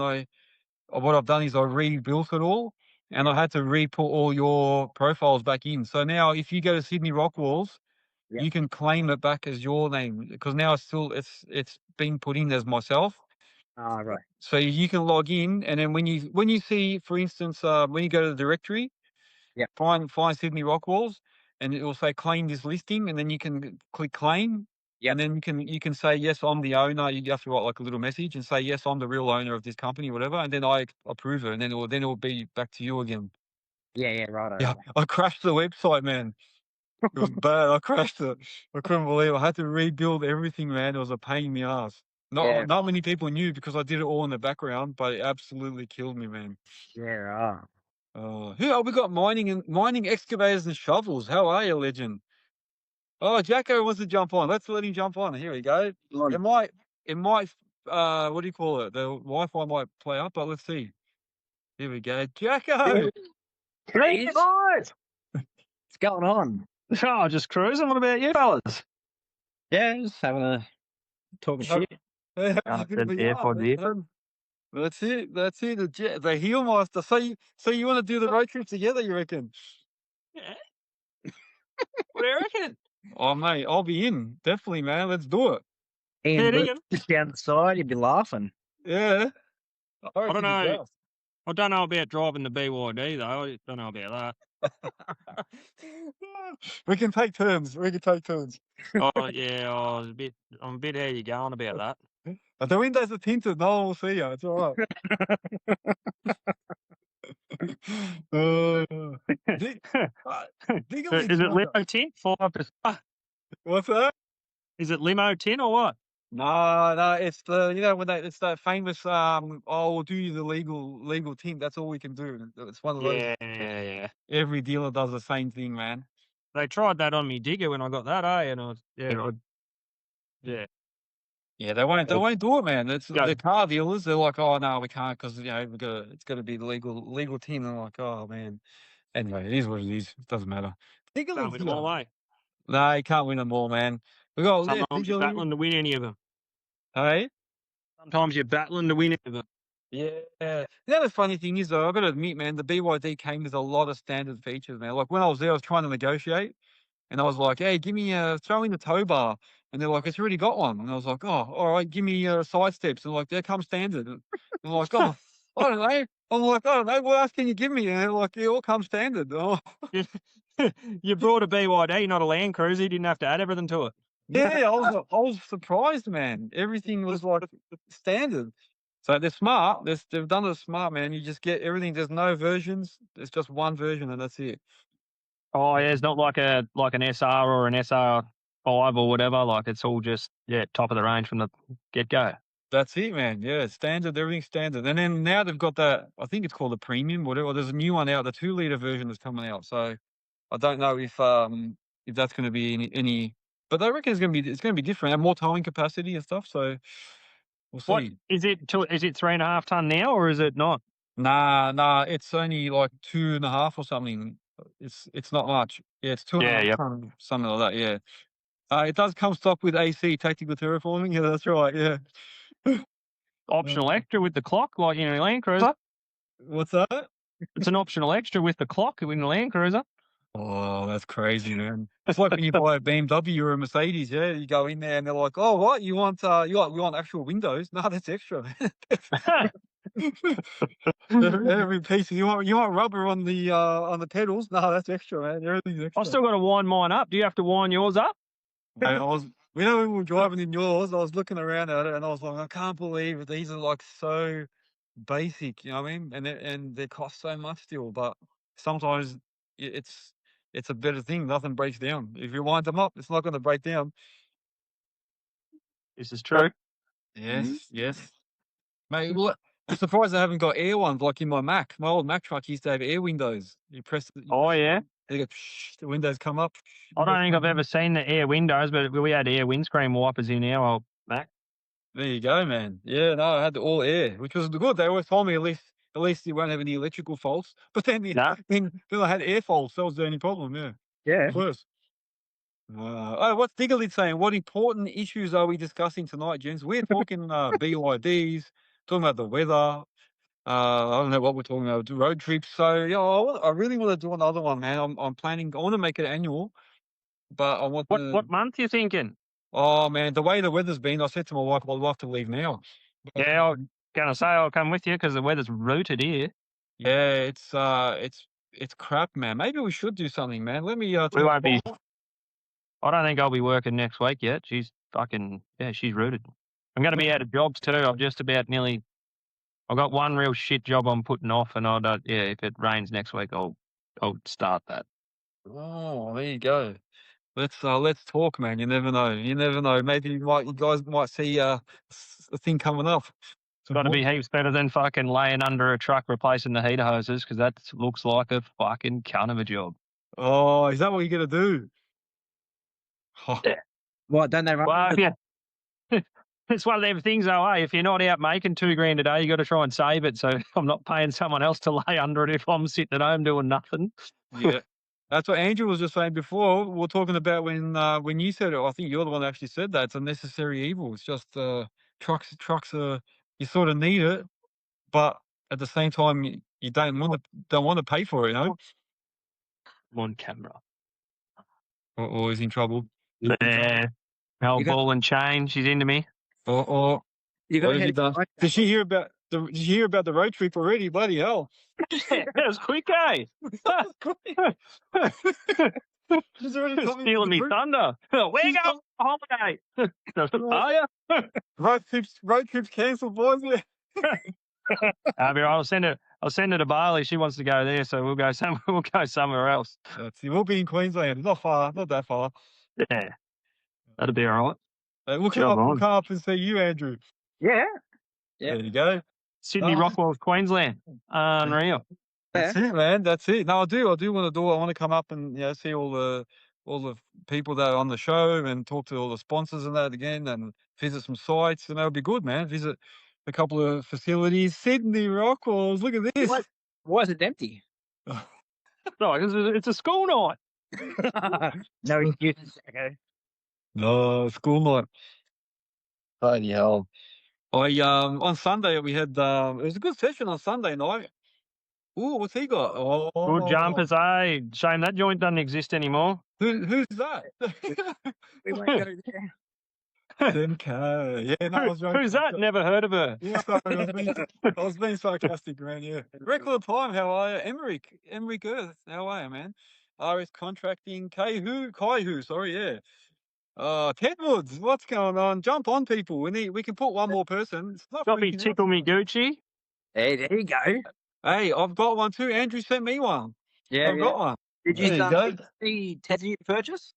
what I've done is I rebuilt it all, and I had to re-put all your profiles back in. So now, if you go to Sydney Rockwalls, Yeah. you can claim it back as your name because now it's being put in as myself. Oh, right. So you can log in, and then when you see, for instance, when you go to the directory, Yeah. find Sydney Rockwalls, and it will say claim this listing, and then you can click claim, Yep. and then you can say yes, I'm the owner. You have to write like a little message and say yes, I'm the real owner of this company, whatever, and then I approve it, and then it will be back to you again. Yeah, yeah, right. Yeah, I crashed the website, man. It was bad. I crashed it. I couldn't believe it. I had to rebuild everything, man. It was a pain in the ass. Yeah. Not many people knew because I did it all in the background, but it absolutely killed me, man. Yeah, right. We got mining excavators and shovels. How are you, legend? Oh, Jacko wants to jump on. Let's let him jump on. Here we go. On. It might what do you call it? The Wi-Fi might play up, but let's see. Here we go. Jacko! Hey boys! What's going on? Oh, just cruising. What about you fellas? Yeah, just having a talking shit. Hey, Oh, it's a bit of good a air yarn, for the man. That's it. That's it. The heel master. So you want to do the road trip together? You reckon? Yeah. What do you reckon? Oh mate, I'll be in. Definitely, man. Let's do it. And Head Luke in. just down the side, you'd be laughing. Yeah. I don't reckon know. you'd laugh. I don't know about driving the BYD though. I don't know about We can take turns. that. Oh yeah, I'm a bit how you going about that. The windows are tinted. No one will see you. It's all right. Dig- dig a Is it little limo longer. 10? 5 to What's that? Is it limo 10 or what? No, it's the it's that famous we'll do you the legal tint. That's all we can do. It's one of those. Yeah. Every dealer does the same thing, man. They tried that on me digger when I got that, And yeah. Yeah, they won't do it, man. It's Go. the car dealers. They're like, oh no, we can't because it's got to be legal tint. I'm like, oh man. Anyway, it is what it is. It doesn't matter. Dig a Can't little win them all, here. eh? No, you can't win them all, man. We got Sometimes you're battling to win any of them. Hey, Sometimes you're battling to win any of them. Yeah. The other funny thing is, though, I've got to admit, man, the BYD came with a lot of standard features, man. Like when I was there, I was trying to negotiate, and I was like, "Hey, give me throw in the tow bar," and they're like, "It's already got one," and I was like, "Oh, all right, give me side steps," and like, "They come standard," and I'm like, "Oh, I don't know." I'm like, "I don't know. What else can you give me?" And they're like, "It all comes standard." Oh, You brought a BYD, not a Land Cruiser. You didn't have to add everything to it. yeah, I was surprised, man. Everything was like standard. So they're smart. They've done it smart, man. You just get everything. There's no versions. There's just one version, and that's it. Oh yeah, it's not like an SR or an SR5 or whatever. Like it's all just top of the range from the get go. That's it, man. Yeah, it's standard. Everything's standard. And then now they've got that. I think it's called the premium, whatever. There's a new one out. The 2 liter version is coming out. So I don't know if that's going to be any. But I reckon it's going to be different. Have more towing capacity and stuff. So we'll What see. is it? Is it 3.5 ton now, or is it not? Nah. It's only like 2.5 or something. It's not much. Yeah, it's two and a Yeah, half yep. ton, something like that. Yeah. It does come stocked with AC, tactical terraforming. Yeah, that's right. Yeah. Optional extra with the clock, like in a Land Cruiser. What's that? It's an optional extra with the clock in a Land Cruiser. Oh, that's crazy, man. It's like when you buy a BMW or a Mercedes, yeah, you go in there and they're like, "Oh, what? You want actual windows?" No, that's extra, man. Every piece. You want rubber on the pedals? No, that's extra, man. Everything's extra. I still got to wind mine up. Do you have to wind yours up? Mate, when we were driving in yours, I was looking around at it and I was like, I can't believe these are like so basic, you know what I mean? And they cost so much still, but sometimes it's a better thing. Nothing breaks down. If you wind them up, it's not going to break down. This is true. Yes. Mate, well, I'm surprised I haven't got air ones like in my Mac. My old Mac truck used to have air windows. You press it, Oh yeah. they go, the windows come up. I don't think I've ever seen the air windows, but we had air windscreen wipers in our old Mac. There you go, man. Yeah, no, I had the all air, which was good. They always told me at least you won't have any electrical faults. But then No. then I had air faults. That was the only problem. Yeah. Yeah. Worse. What's Diggley saying? What important issues are we discussing tonight, gents? We're talking BYDs, talking about the weather. I don't know what we're talking about. Road trips. So yeah, I really want to do another one, man. I'm planning. I want to make it annual, but I want to. What month you thinking? Oh man, the way the weather's been, I said to my wife, I'd love to leave now. But, Yeah, I was gonna say I'll come with you because the weather's rooted here. yeah, it's crap, man. Maybe we should do something, man. Let me We talk won't be. about- I don't think I'll be working next week yet. She's she's rooted. I'm going to be out of jobs too. I've just about nearly. I've got one real shit job I'm putting off, and if it rains next week, I'll start that. Oh, there you go. Let's talk, man. You never know. You never know. Maybe you guys might see a thing coming up. It's got to be heaps better than fucking laying under a truck replacing the heater hoses because that looks like a fucking cunt of a job. Oh, is that what you're gonna do? Oh, Yeah. What, don't they run? Well, yeah. It's one of them things, though, hey, if you're not out making $2,000 a day, you got to try and save it. So I'm not paying someone else to lay under it if I'm sitting at home doing nothing. yeah. That's what Andrew was just saying before. We were talking about when you said it. I think you're the one that actually said that. It's a necessary evil. It's just trucks are, you sort of need it, but at the same time you don't want to pay for it, you know. I'm on camera. Or is in trouble. Yeah. Old You got- ball and chain. She's into me. Or You what got have you done? Did she hear about the road trip already? Bloody hell! That was quick, eh? She's already coming Stealing me thunder. Where you going on holiday? Are you? Road trips cancelled, boys. Yeah. I'll be right. I'll send her to Bali. She wants to go there, so we'll go somewhere else. That's it. We'll be in Queensland. Not far, not that far. Yeah. That'll be all right. We'll Job come on. up and see you, Andrew. Yeah. There you go. Sydney Oh. Rockwalls, Queensland. Unreal. That's it, man. That's it. No, I do want to do it. I want to come up and see all the people that are on the show and talk to all the sponsors and that again and visit some sites, and that'll be good, man. Visit a couple of facilities. Sydney Rockwalls. Look at this. Why is it empty? No, because it's a school night. No excuses. Okay. No, school night. Holy hell. On Sunday we had it was a good session on Sunday night. Ooh, what's he got? Good Oh, jumpers, eh? Shame that joint doesn't exist anymore. who's that? We won't go there. 10K. Yeah, no, I was joking. Who's that? Never heard of her. Yeah, I was being sarcastic, man. Yeah. Record time. How are you, Emmerich Earth? How are you, man? RS Contracting. Kai Who? Sorry, yeah. Ted Woods, what's going on? Jump on, people. We can put one more person. It's not Got me freaking out. tickle me Gucci. Hey, there you go. Hey, I've got one too. Andrew sent me one. Yeah, I've got one. Did you There you go. see Ted's new purchase?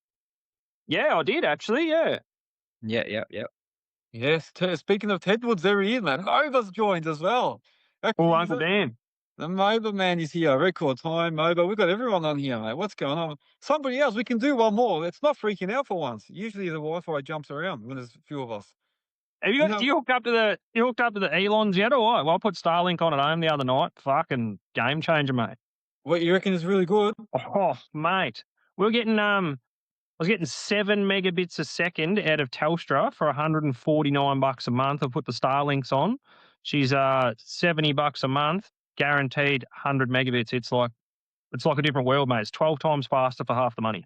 Yeah, I did actually. Yeah. Yeah. Yes. Speaking of Ted Woods, there he is, man. Moba's joined as well. Actually, Oh, Uncle Dan. the Moba man is here. Record time, Moba. We've got everyone on here, mate. What's going on? Somebody else. We can do one more. It's not freaking out for once. Usually the Wi-Fi jumps around when there's a few of us. Have you got? You hooked up to the Elons yet, or what? Well, I put Starlink on at home the other night. Fucking game changer, mate. What you reckon is really good? Oh, mate, we're getting I was getting 7 megabits a second out of Telstra for $149 a month. I put the Starlinks on. She's $70 a month, guaranteed 100 megabits. It's like a different world, mate. It's 12 times faster for half the money.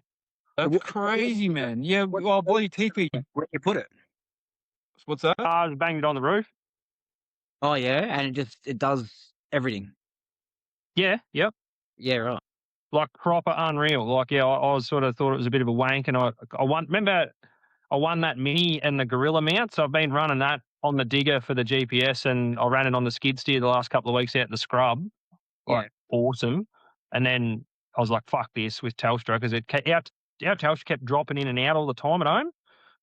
That's crazy, man. Yeah, well, bloody TP. Where you put it? What's that? I just banged it on the roof. Oh yeah, and it does everything. Yeah, yep. Yeah, right. Like proper unreal. Like, yeah, I was sort of thought it was a bit of a wank, and I won that Mini and the Gorilla mount, so I've been running that on the digger for the GPS, and I ran it on the skid steer the last couple of weeks out in the scrub. Like, awesome. And then I was like, fuck this with Telstra, because our Telstra kept dropping in and out all the time at home.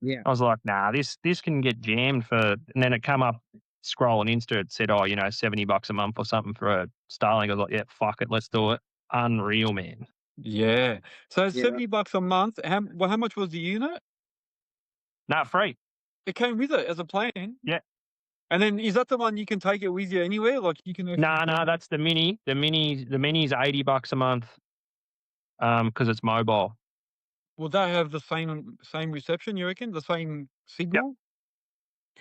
Yeah. I was like, nah, this can get jammed for, and then it come up scrolling Insta, it said, oh, $70 a month or something for a Starlink. I was like, yeah, fuck it, let's do it. Unreal, man. Yeah. So $70 a month. How much was the unit? Nah, free. It came with it as a plan. Yeah. And then is that the one you can take it with you anywhere? Like you can. Nah, that's the Mini. The Mini's $80 a month. Because it's mobile. Will that have the same reception? You reckon the same signal?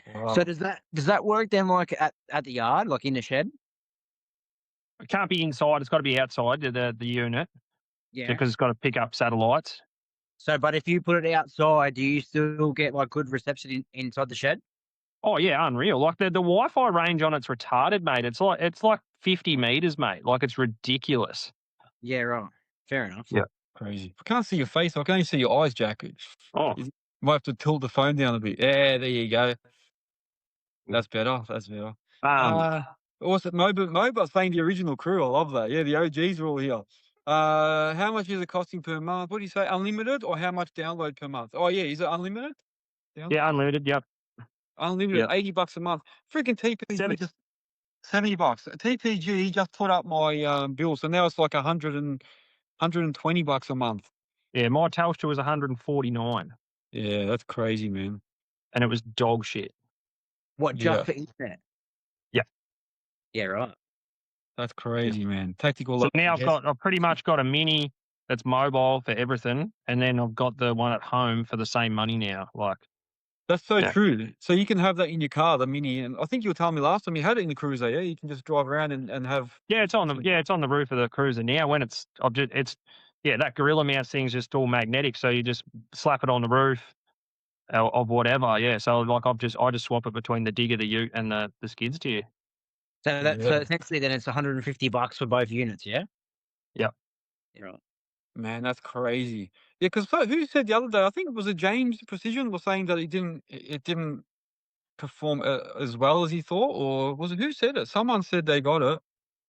Yep. Wow. So does that work then, like at the yard, like in the shed? It can't be inside. It's got to be outside the unit. Yeah. Because it's got to pick up satellites. So, but if you put it outside, do you still get like good reception inside the shed? Oh yeah, unreal. Like the Wi-Fi range on it's retarded, mate. It's like 50 meters, mate. Like it's ridiculous. Yeah, right. Fair enough. Yeah. Crazy. I can't see your face. I can only see your eyes, Jack. Oh. You might have to tilt the phone down a bit. Yeah, there you go. That's better. What's it? Moba saying the original crew. I love that. Yeah, the OGs are all here. How much is it costing per month? What do you say? Unlimited or how much download per month? Oh yeah, is it unlimited? Yeah, unlimited. Yep. Unlimited. Yep. $80 a month. Freaking TPG just $70. TPG just put up my bill, so now it's like $120 a month. Yeah, my Telstra was 149. Yeah, that's crazy, man. And it was dog shit. What, just for internet? Yeah. Yeah, right. That's crazy, man. Tactical. So now I've pretty much got a Mini that's mobile for everything, and then I've got the one at home for the same money now. Like, that's so true. So you can have that in your car, the Mini, and I think you were telling me last time you had it in the Cruiser. Yeah, you can just drive around and have. Yeah, it's on the roof of the Cruiser now. When that Gorilla Mouse thing's just all magnetic, so you just slap it on the roof of whatever. Yeah, so like I just swap it between the digger, the ute, and the skid steer. So so essentially then it's $150 for both units, yeah? Yep. Yeah, right. Man, that's crazy. Yeah, because who said the other day? I think it was James Precision was saying that it didn't perform as well as he thought, or was it who said it? Someone said they got it.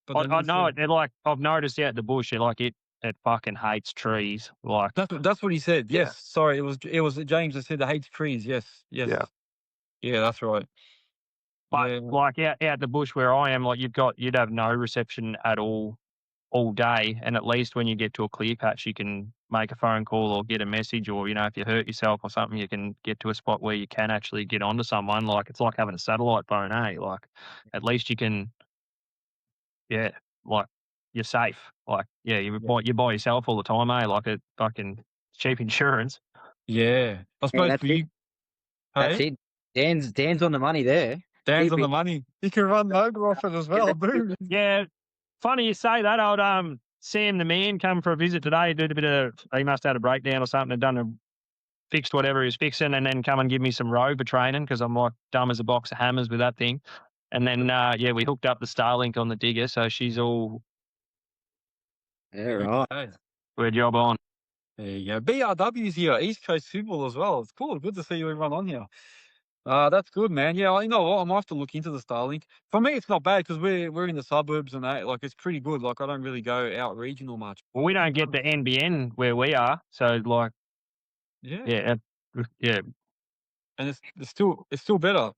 But I know it. Like I've noticed out the bush, it fucking hates trees. Like that's what he said. Yes, sorry, it was James that said it hates trees. Yes. Yeah, that's right. But like out the bush where I am, like you'd have no reception at all day, and at least when you get to a clear patch, you can make a phone call or get a message, or if you hurt yourself or something, you can get to a spot where you can actually get onto someone. Like it's like having a satellite phone, eh? Like at least you can, like you're safe. Like you buy yourself all the time, eh? Like it fucking cheap insurance. Yeah, I suppose for you. That's it. Dan's on the money there. Dan's on Keep the it. money. You can run over off it as well. Boom. Yeah, funny you say that. Old Sam the man come for a visit today. Did a bit of. He must have had a breakdown or something. And fixed whatever he was fixing, and then come and give me some rover training because I'm like dumb as a box of hammers with that thing. And then we hooked up the Starlink on the digger, so she's all Yeah, right. Okay. we're job on. There you go. BRW's here, East Coast Football as well. It's cool. Good to see you everyone on here. That's good, man. Yeah, you know what? I might have to look into the Starlink. For me, it's not bad because we're in the suburbs and that. Like, it's pretty good. Like, I don't really go out regional much. Well, we don't get the NBN where we are, so like Yeah. yeah. And it's still better.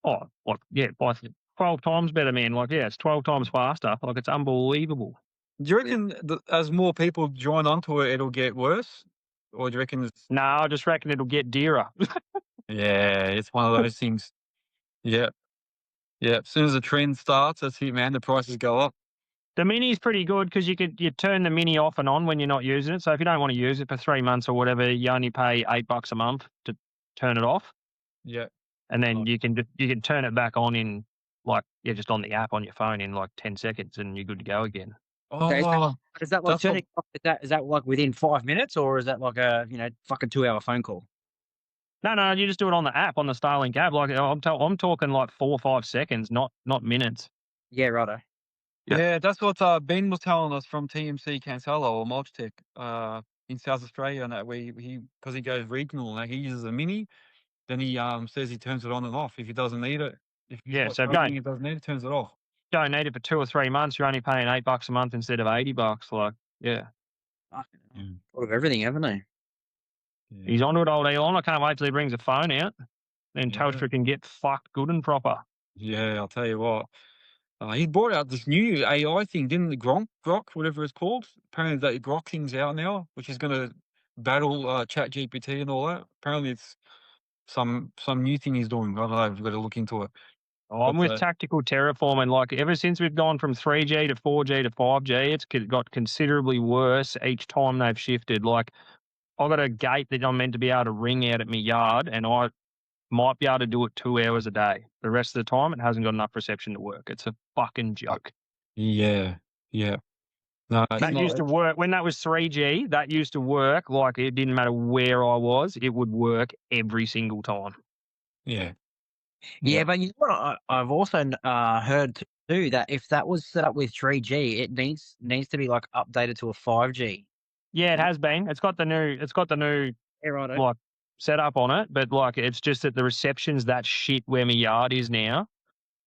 Oh, like by 12 times better, man. Like it's 12 times faster. Like it's unbelievable. Do you reckon as more people join onto it, it'll get worse? Or do you reckon it's... No, I just reckon it'll get dearer. Yeah, it's one of those things. Yeah. Yeah. As soon as the trend starts, that's it, man. The prices go up. The Mini's pretty good because you turn the Mini off and on when you're not using it. So if you don't want to use it for 3 months or whatever, you only pay $8 a month to turn it off. Yeah. And then you can turn it back on in just on the app on your phone in like 10 seconds and you're good to go again. Oh, Is that like That's turning off? Is that like within 5 minutes, or is that like a fucking 2-hour phone call? No, you just do it on the app, on the Starlink app. Like I'm talking like 4 or 5 seconds, not minutes. Yeah, righto. yeah, that's what Ben was telling us from TMC Cancelo or Multitech in South Australia, and that because he goes regional, like he uses a Mini, then he says he turns it on and off if he doesn't need it. If he's Yeah, got so something he doesn't need, it turns it off. don't need it for 2 or 3 months. You're only paying $8 a month instead of $80. Like, yeah. Fucking hell. Thought of everything, haven't they? Yeah. He's onto it, old Elon. I can't wait till he brings a phone out. Then Yeah. Telstra can get fucked good and proper. Yeah, I'll tell you what. He brought out this new AI thing, didn't the Grok, whatever it's called? Apparently that Grok thing's out now, which is going to battle ChatGPT and all that. Apparently it's some new thing he's doing. I don't know. We've got to look into it. Oh, I'm with tactical terraforming. Like ever since we've gone from 3G to 4G to 5G, it's got considerably worse each time they've shifted. Like I got a gate that I'm meant to be able to ring out at my yard, and I might be able to do it 2 hours a day. The rest of the time, it hasn't got enough reception to work. It's a fucking joke. Yeah. No, That used to work when that was 3G. That used to work like it didn't matter where I was. It would work every single time. Yeah. Yeah, but you know what? I've also heard too that if that was set up with 3G, it needs to be like updated to a 5G. Yeah, it has been. It's got the new Yeah, righto. like setup on it, but like it's just that the reception's that shit where my yard is now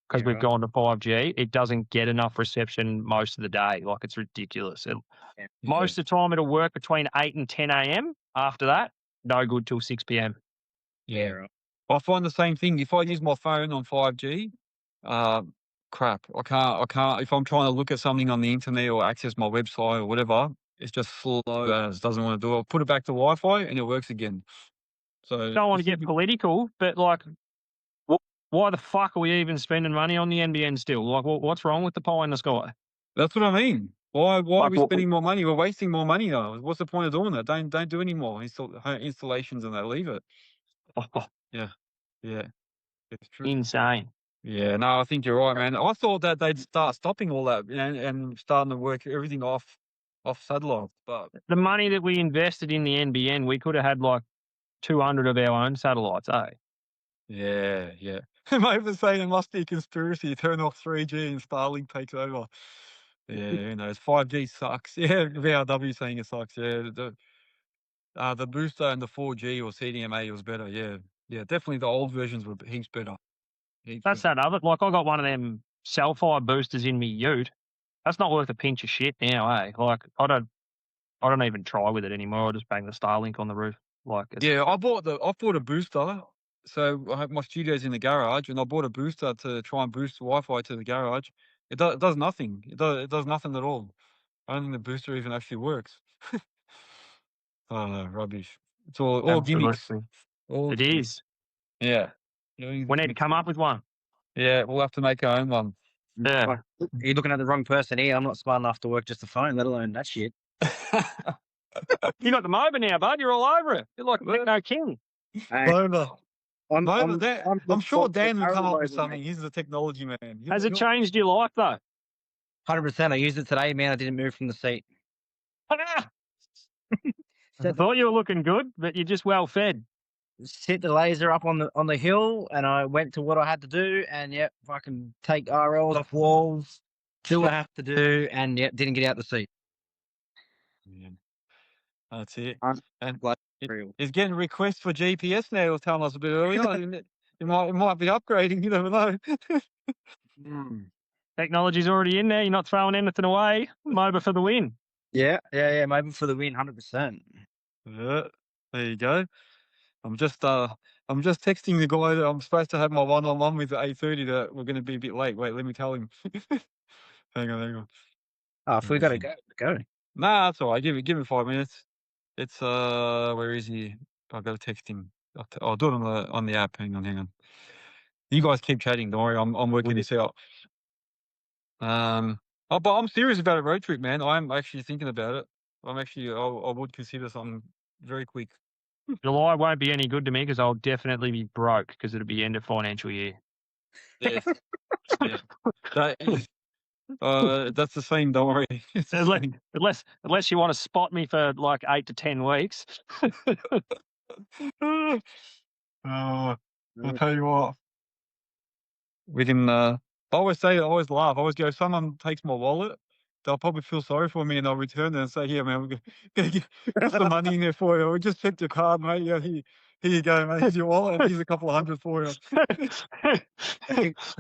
because Yeah, we've right. gone to 5G. It doesn't get enough reception most of the day. Like it's ridiculous. Most of the time it'll work between 8 and 10 a.m. After that, no good till 6 p.m. Yeah, right. I find the same thing. If I use my phone on 5G, crap. I can't. If I'm trying to look at something on the internet or access my website or whatever, it's just slow as doesn't want to do it. I'll put it back to Wi-Fi and it works again. So Don't want to get political, but like, why the fuck are we even spending money on the NBN still? Like, what's wrong with the pie in the sky? That's what I mean. Why are we Like, spending more money? We're wasting more money though. What's the point of doing that? Don't do any more installations and that. Leave it. Yeah. It's true. Insane. Yeah, no, I think you're right, man. I thought that they'd start stopping all that and starting to work everything off satellite. But The money that we invested in the NBN, we could have had like 200 of our own satellites, eh? yeah. Mate was saying it must be a conspiracy. Turn off 3G and Starlink takes over. Yeah, who knows? 5G sucks. Yeah, VRW saying it sucks. Yeah, the booster and the 4G or CDMA was better. Yeah, definitely the old versions were heaps better. That's that other. Like I got one of them cell fire boosters in me ute. That's not worth a pinch of shit now, eh? Like I don't even try with it anymore. I just bang the Starlink on the roof. Like Yeah, I bought a booster. So I have my studio's in the garage, and I bought a booster to try and boost Wi-Fi to the garage. It does nothing. It does nothing at all. I don't think the booster even actually works. I don't know, rubbish. It's all gimmicks. It is. Yeah. We need to come up with one. Yeah, we'll have to make our own one. Yeah. You're looking at the wrong person here. I'm not smart enough to work just the phone, let alone that shit. You got the MOBA now, bud. You're all over it. You're like a techno king. Hey, Over. I'm No, I'm but I'm I'm looking sure forward to the Dan will come barrel up with loader, something. mate. He's the technology man. Has it changed your life though? 100%. I used it today, man. I didn't move from the seat. I Set the, thought you were looking good, but you're just well fed. set the laser up on the hill, and I went to what I had to do, and yep, if I can take RLs off walls, do what I have to do, and yep, didn't get out the seat. Yeah, that's it. I'm And glad it's real. he's getting requests for GPS now. He was telling us a bit earlier. It might be upgrading. You never know. Technology's already in there. You're not throwing anything away. MOBA for the win. Yeah, maybe for the win, 100%. Yeah, there you go. I'm just texting the guy that I'm supposed to have my one-on-one with at 8:30 that we're going to be a bit late. Wait, let me tell him. hang on. Oh, if we gotta go. Nah, that's all right. Give me 5 minutes. It's where is he? I've got to text him. I'll do it on the app. Hang on. You guys keep chatting. Don't worry. I'm working this out. But I'm serious about a road trip, man. I'm actually thinking about it. I would consider something very quick. July won't be any good to me because I'll definitely be broke because it'll be end of financial year. Yes. Yeah. That's the same. Don't worry. It's the same. Unless you want to spot me for like 8 to 10 weeks. I'll tell you what. We can. I always laugh. I always go. If someone takes my wallet, they'll probably feel sorry for me, and I'll return it and say, "Here, man, we're gonna put some money in there for you. We just checked your card, mate. Yeah, here you go, mate. Here's your wallet. And here's a couple of hundred for you." I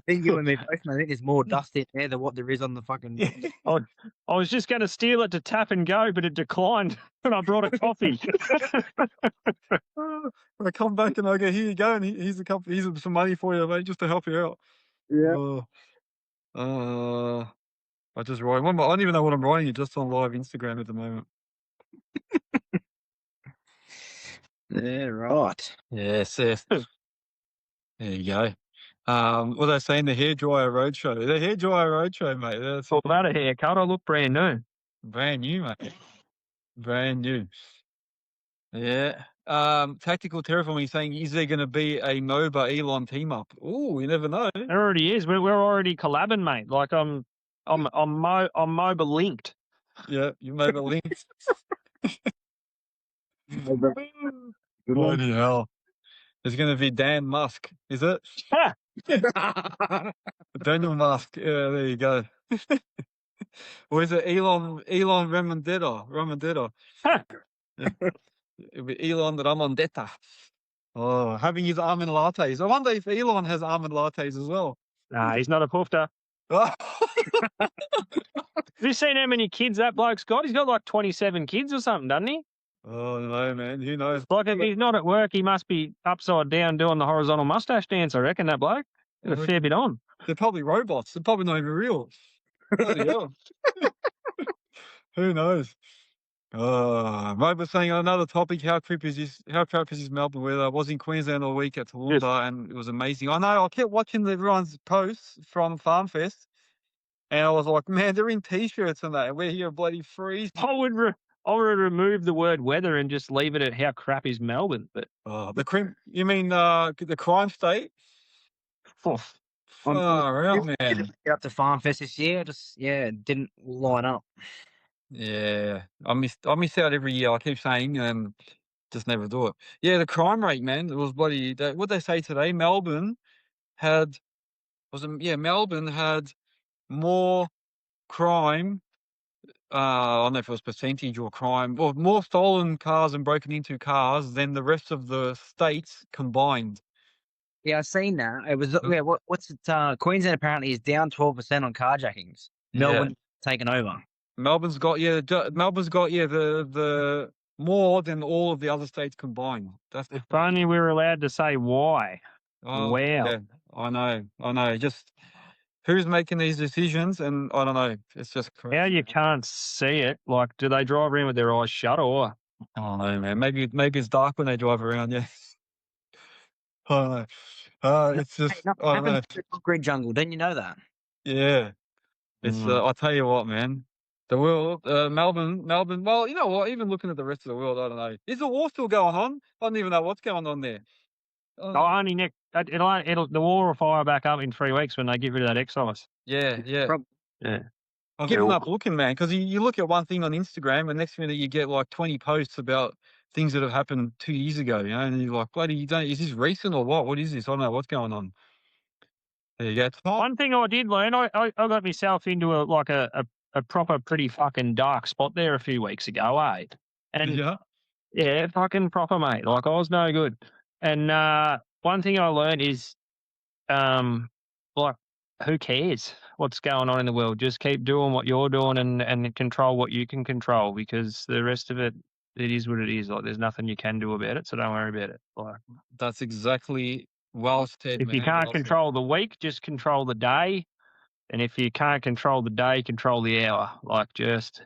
think you and me both, man. I think there's more dust in there than what there is on the fucking. I was just going to steal it to tap and go, but it declined, and I brought a coffee. I come back and I go, "Here you go, and here's some money for you, mate, just to help you out." Yeah. I just write. I don't even know what I'm writing. It's just on live Instagram at the moment. Yeah, right. Yes. There you go. What they saying? The hairdryer roadshow. The hairdryer roadshow, mate. That's Well, about a haircut, I look brand new. brand new, mate. Brand new. Yeah. Tactical terraforming saying, is there going to be a MOBA Elon team up? Oh, you never know. There already is. We're already collabing, mate. Like I'm MOBA linked. Yeah, you MOBA links. Good one. Bloody hell. There's going to be Dan Musk, is it? Ha! Daniel Musk. Yeah, there you go. Or is it Elon Ramondetta? Ha! It'll be Elon Ramondetta. Oh, having his almond lattes. I wonder if Elon has almond lattes as well. Nah, he's not a poofter. Have you seen how many kids that bloke's got? He's got like 27 kids or something, doesn't he? Oh, no, man. Who knows? Like if he's not at work, he must be upside down doing the horizontal mustache dance, I reckon, that bloke. Got a fair bit on. They're probably robots. They're probably not even real. Bloody hell. Who knows? Mate was saying another topic, how crap is this Melbourne weather? I was in Queensland all week at Toowoomba and it was amazing. I know, I kept watching everyone's posts from Farm Fest and I was like, man, they're in t-shirts and that, and we're here bloody freezing. I would remove the word weather and just leave it at how crap is Melbourne. But You mean the crime state? oh, Far out, man. Up to Farm Fest this year, it didn't line up. Yeah, I missed out every year. I keep saying, just never do it. Yeah, the crime rate, man, it was bloody. What they say today, Melbourne had more crime. I don't know if it was percentage or crime, or more stolen cars and broken into cars than the rest of the states combined. Yeah, I've seen that. It was what's it? Queensland apparently is down 12% on carjackings. Melbourne taken over. Melbourne's got the more than all of the other states combined. That's if only we were allowed to say why. wow. Yeah, I know. Just who's making these decisions, and I don't know. It's just crazy. How you can't see it? Like, do they drive around with their eyes shut or? I don't know, man. Maybe it's dark when they drive around. Yeah. I don't know. It's just I don't know. The concrete jungle. Didn't you know that? Yeah. It's I tell you what, man. The world, Melbourne. Well, you know what? Even looking at the rest of the world, I don't know. Is the war still going on? I don't even know what's going on there. Only next. It'll the war will fire back up in 3 weeks when they get rid of that excise. Yeah. Yeah. I've given Yeah. up looking, man, because you look at one thing on Instagram, and next minute you get like 20 posts about things that have happened 2 years ago, and you're like, bloody, is this recent or what? What is this? I don't know what's going on. There you go. One thing I did learn, I got myself into a proper pretty fucking dark spot there a few weeks ago, eh? And Yeah. fucking proper, mate. Like I was no good. And one thing I learned is, like, who cares what's going on in the world? Just keep doing what you're doing and control what you can control, because the rest of it is what it is. Like, there's nothing you can do about it, so don't worry about it. Like, That's exactly well said, if man. you can't Well said. control the week, just control the day. And if you can't control the day, control the hour. Like, just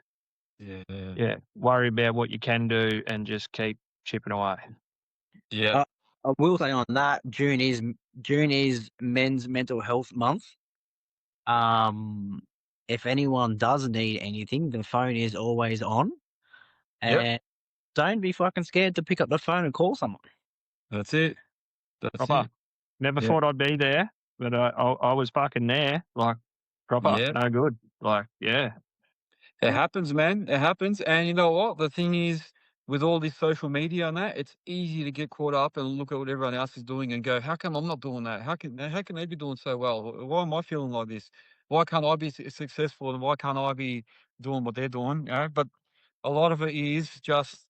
worry about what you can do and just keep chipping away. Yeah. I will say on that, June is Men's Mental Health Month. If anyone does need anything, the phone is always on, and don't be fucking scared to pick up the phone and call someone. That's it. Proper. Never thought I'd be there, but I was fucking there. Like, proper. Yeah. No good. Like, yeah. It happens, man. It happens. And you know what? The thing is, with all this social media and that, it's easy to get caught up and look at what everyone else is doing and go, how come I'm not doing that? How can they be doing so well? Why am I feeling like this? Why can't I be successful, and why can't I be doing what they're doing? You know, but a lot of it is just,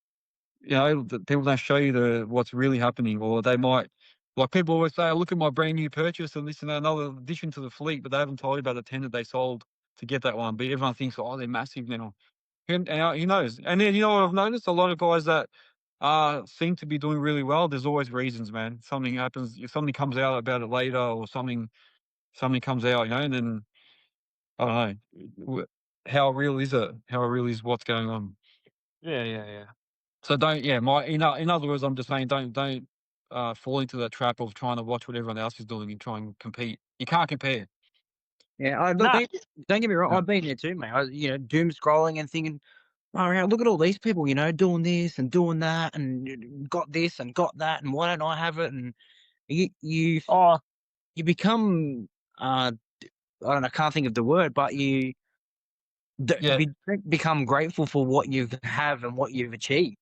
people don't show you what's really happening, or they might, like people always say, oh, look at my brand new purchase and this and that, another addition to the fleet, but they haven't told you about the 10 that they sold to get that one. But everyone thinks, oh, they're massive now. Who knows? And then, you know what I've noticed? A lot of guys that seem to be doing really well, there's always reasons, man. Something happens, if something comes out about it later, or something comes out, and then, I don't know, how real is it? How real is what's going on? Yeah. So don't, in other words, I'm just saying, don't fall into that trap of trying to watch what everyone else is doing and try and compete. You can't compare. Yeah, don't get me wrong. I've been there too, mate. Doom scrolling and thinking, oh, look at all these people, doing this and doing that, and got this and got that, and why don't I have it? And you become, I don't know, I can't think of the word, but you become grateful for what you have and what you've achieved.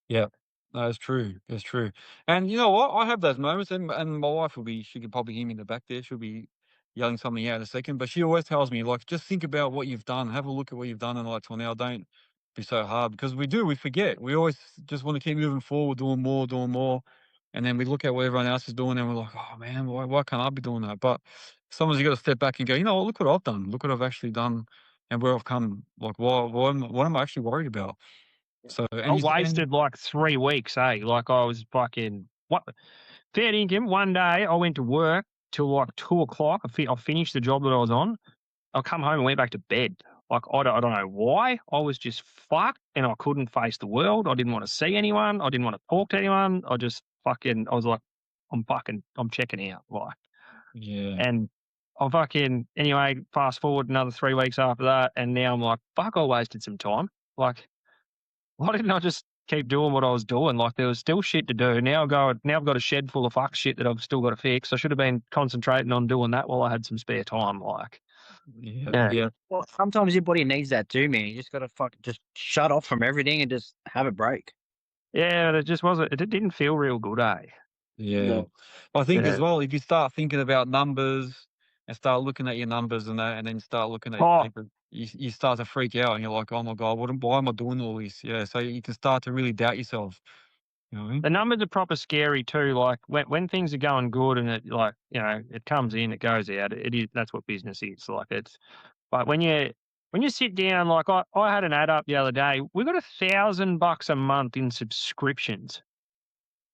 Yeah. No, it's true. It's true. And you know what? I have those moments, and my wife she could probably hear me in the back there. She'll be yelling something out in a second, but she always tells me, like, just think about what you've done. Have a look at what you've done in life till now. Don't be so hard, because we forget. We always just want to keep moving forward, doing more. And then we look at what everyone else is doing and we're like, oh man, why can't I be doing that? But sometimes you got to step back and go, you know what, look what I've done. Look what I've actually done and where I've come. Like, what am I actually worried about? So, I wasted like 3 weeks, Like, I was fucking fair income. One day I went to work till like 2:00. I finished the job that I was on. I come home and went back to bed. Like, I don't know why. I was just fucked, and I couldn't face the world. I didn't want to see anyone. I didn't want to talk to anyone. I was like, I'm checking out. Like, and anyway, fast forward another 3 weeks after that, and now I'm like, fuck, I wasted some time. Like, why didn't I just keep doing what I was doing? Like, there was still shit to do. Now I've got a shed full of fuck shit that I've still got to fix. I should have been concentrating on doing that while I had some spare time. Like, yeah. Well, sometimes your body needs that too, man. You just got to just shut off from everything and just have a break. Yeah, but it just wasn't. It didn't feel real good, eh? Yeah. I think as well, if you start thinking about numbers and start looking at your numbers and that, and then start looking at people, you start to freak out and you're like, oh my God, why am I doing all this? Yeah. So you can start to really doubt yourself. You know what I mean? The numbers are proper scary too. Like, when things are going good and it, like, it comes in, it goes out. It is, that's what business is. Like, it's, but when you sit down, like, I had an ad up the other day. We got $1,000 a month in subscriptions,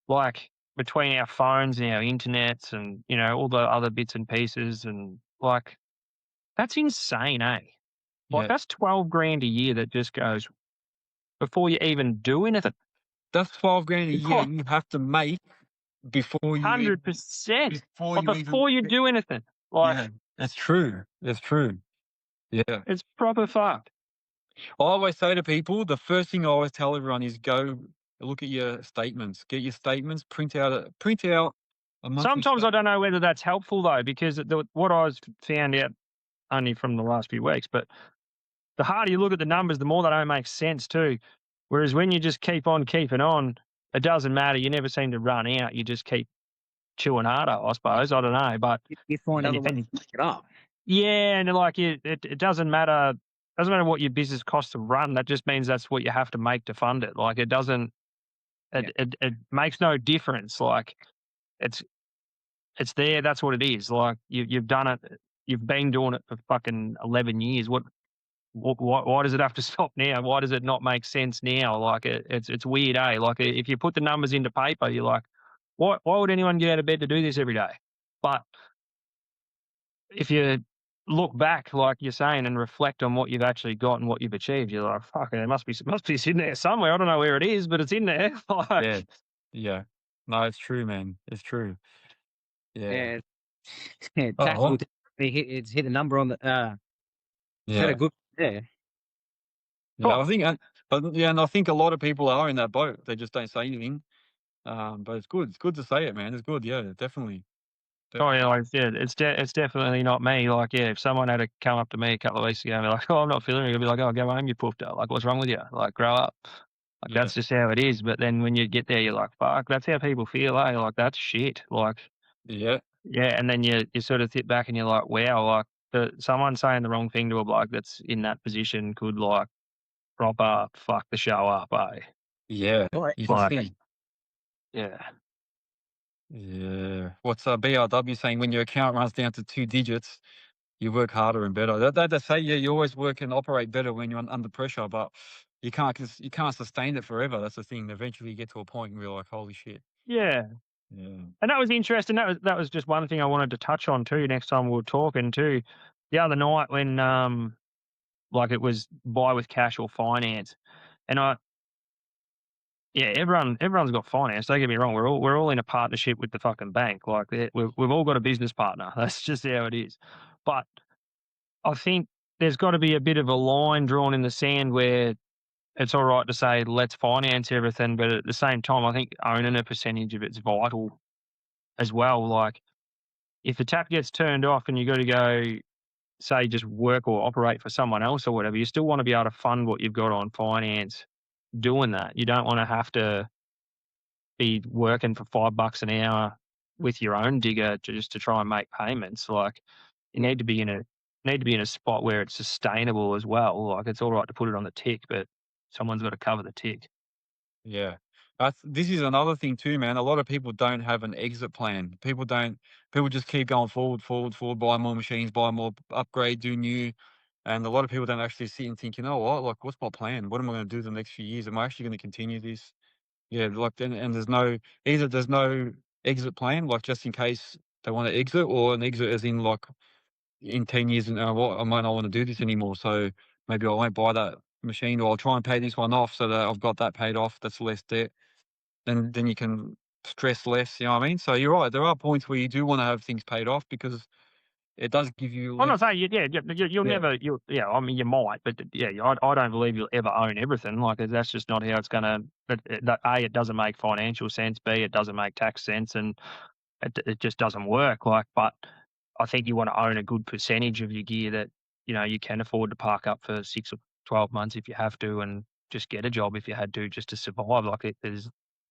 like, between our phones and our internets and, all the other bits and pieces. And, like, that's insane, eh? Like, that's 12 grand a year that just goes before you even do anything. That's 12 grand a year you have to make before you 100%. Before you do anything. Like, yeah, that's true. That's true. Yeah. It's proper fucked. I always say to people, the first thing I always tell everyone is go look at your statements. Get your statements. Print out a monthly. Sometimes I don't know whether that's helpful though, because what I was found out only from the last few weeks, but the harder you look at the numbers, the more they don't make sense too. Whereas when you just keep on keeping on, it doesn't matter. You never seem to run out. You just keep chewing harder, I suppose. I don't know, but You find and other ways to make it up. yeah, and like it doesn't matter. Doesn't matter what your business costs to run. That just means that's what you have to make to fund it. Like it doesn't. It makes no difference. Like it's there. That's what it is. Like you've done it. You've been doing it for fucking 11 years. Why does it have to stop now? Why does it not make sense now? Like it's weird, eh? Like if you put the numbers into paper, you're like, why would anyone get out of bed to do this every day? But if you look back, like you're saying, and reflect on what you've actually got and what you've achieved, you're like, fuck, it must be sitting there somewhere. I don't know where it is, but it's in there. Like, Yeah, yeah. No, it's true, man. It's true. Yeah. Yeah, Oh, tactical. what? It's hit a number on the. It's had Yeah. a good. Yeah. Yeah, I think, and I think a lot of people are in that boat. They just don't say anything. But it's good. It's good to say it, man. It's good. Yeah, definitely. oh yeah, like yeah, it's definitely not me. Like yeah, if someone had to come up to me a couple of weeks ago and be like, "Oh, I'm not feeling it," I'd be like, "Oh, go home, you poofed up. Like, what's wrong with you? Like, grow up." Like Yeah, that's just how it is. But then when you get there, you're like, "Fuck, that's how people feel." Eh? Like that's shit. Like yeah, yeah, and then you sort of sit back and you're like, "Wow, like someone saying the wrong thing to a bloke that's in that position could like proper fuck the show up." Eh? yeah. Well, You Like think? yeah. Yeah. What's BRW saying? When your account runs down to 2 digits, you work harder and better. They say yeah, you always work and operate better when you're under pressure, but you can't sustain it forever. That's the thing. Eventually, you get to a point where you're like, holy shit. Yeah. Yeah. And that was interesting. That was just one thing I wanted to touch on too. Next time we were talking too, the other night when like it was buy with cash or finance, and yeah, everyone's got finance. Don't get me wrong. We're all in a partnership with the fucking bank. Like we've all got a business partner. That's just how it is. But I think there's got to be a bit of a line drawn in the sand where it's all right to say let's finance everything, but at the same time, I think owning a percentage of it's vital as well. Like if the tap gets turned off and you got to go, say, just work or operate for someone else or whatever, you still want to be able to fund what you've got on finance doing that. You don't want to have to be working for $5 an hour with your own digger just to try and make payments. Like you need to be in a spot where it's sustainable as well. Like it's all right to put it on the tick, but someone's got to cover the tick. Yeah. This is another thing too, man. A lot of people don't have an exit plan. People just keep going forward, buy more machines, buy more, upgrade, do new. And a lot of people don't actually sit and think, you know what, like, what's my plan? What am I going to do the next few years? Am I actually going to continue this? Yeah, like, and there's no exit plan, like, just in case they want to exit, or an exit as in, like, in 10 years, and what, I might not want to do this anymore. So maybe I won't buy that machine, or I'll try and pay this one off so that I've got that paid off. That's less debt. Then you can stress less. You know what I mean? So you're right. There are points where you do want to have things paid off because it does give you I'm not less. saying you'll Yeah. never, I mean, you might, but yeah, I don't believe you'll ever own everything. Like that's just not how it's going to, A, it doesn't make financial sense. B, it doesn't make tax sense, and it just doesn't work. Like, but I think you want to own a good percentage of your gear that, you can afford to park up for 6 or 12 months if you have to, and just get a job if you had to, just to survive. Like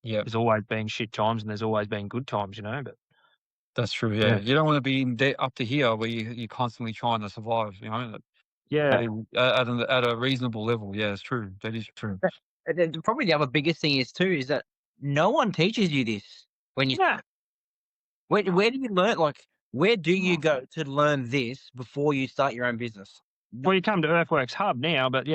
Yeah. there's always been shit times and there's always been good times, but That's true. Yeah. yeah. You don't want to be in debt up to here where you're constantly trying to survive. Yeah. At a reasonable level. Yeah, it's true. That is true. And then probably the other biggest thing is too is that no one teaches you this when you. Yeah. Where do you learn? Like, where do you go to learn this before you start your own business? Well, you come to Earthworks Hub now, but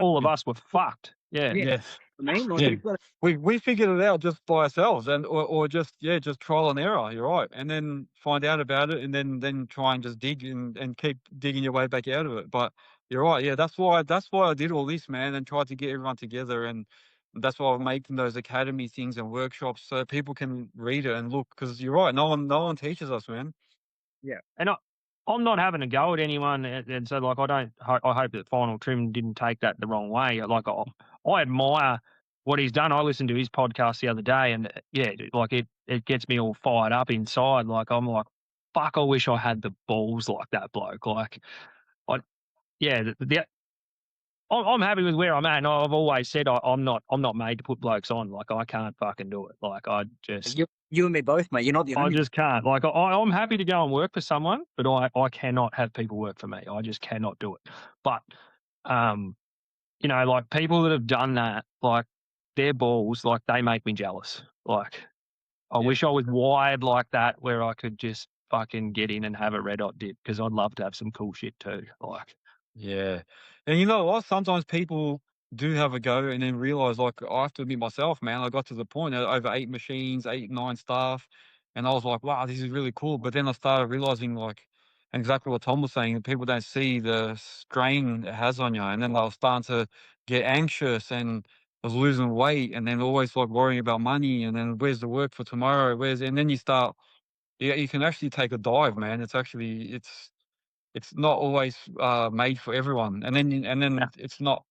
all of us were fucked. Yeah. Yeah. Yes. I mean, like, Yeah. you've got We figured it out just by ourselves, or just trial and error. You're right, and then find out about it, and then try and just dig and keep digging your way back out of it. But you're right, yeah. That's why I did all this, man, and tried to get everyone together, and that's why I'm making those academy things and workshops so people can read it and look. Because you're right, no one teaches us, man. Yeah. And I'm not having a go at anyone, and so like I hope that Final Trim didn't take that the wrong way. Like I admire what he's done, I listened to his podcast the other day, and yeah, like it gets me all fired up inside. Like I'm like, fuck, I wish I had the balls like that bloke. Like, I'm happy with where I'm at. And I've always said I'm not made to put blokes on. Like I can't fucking do it. Like You and me both, mate. You're not the I only. just can't. Like I'm happy to go and work for someone, but I cannot have people work for me. I just cannot do it. But you know, like people that have done that, like their balls, like they make me jealous. Like I wish I was wired like that, where I could just fucking get in and have a red hot dip, because I'd love to have some cool shit too. Like, Yeah. And you know what? Sometimes people do have a go and then realize, like, I have to admit myself, man, I got to the point of over 8 machines, 8, 9 staff. And I was like, wow, this is really cool. But then I started realizing, like, exactly what Tom was saying, that people don't see the strain it has on you. And then I was starting to get anxious and I was losing weight and then always like worrying about money. And then where's the work for tomorrow? And then you start, yeah, you can actually take a dive, man. It's not always made for everyone, and then Yeah. it's not.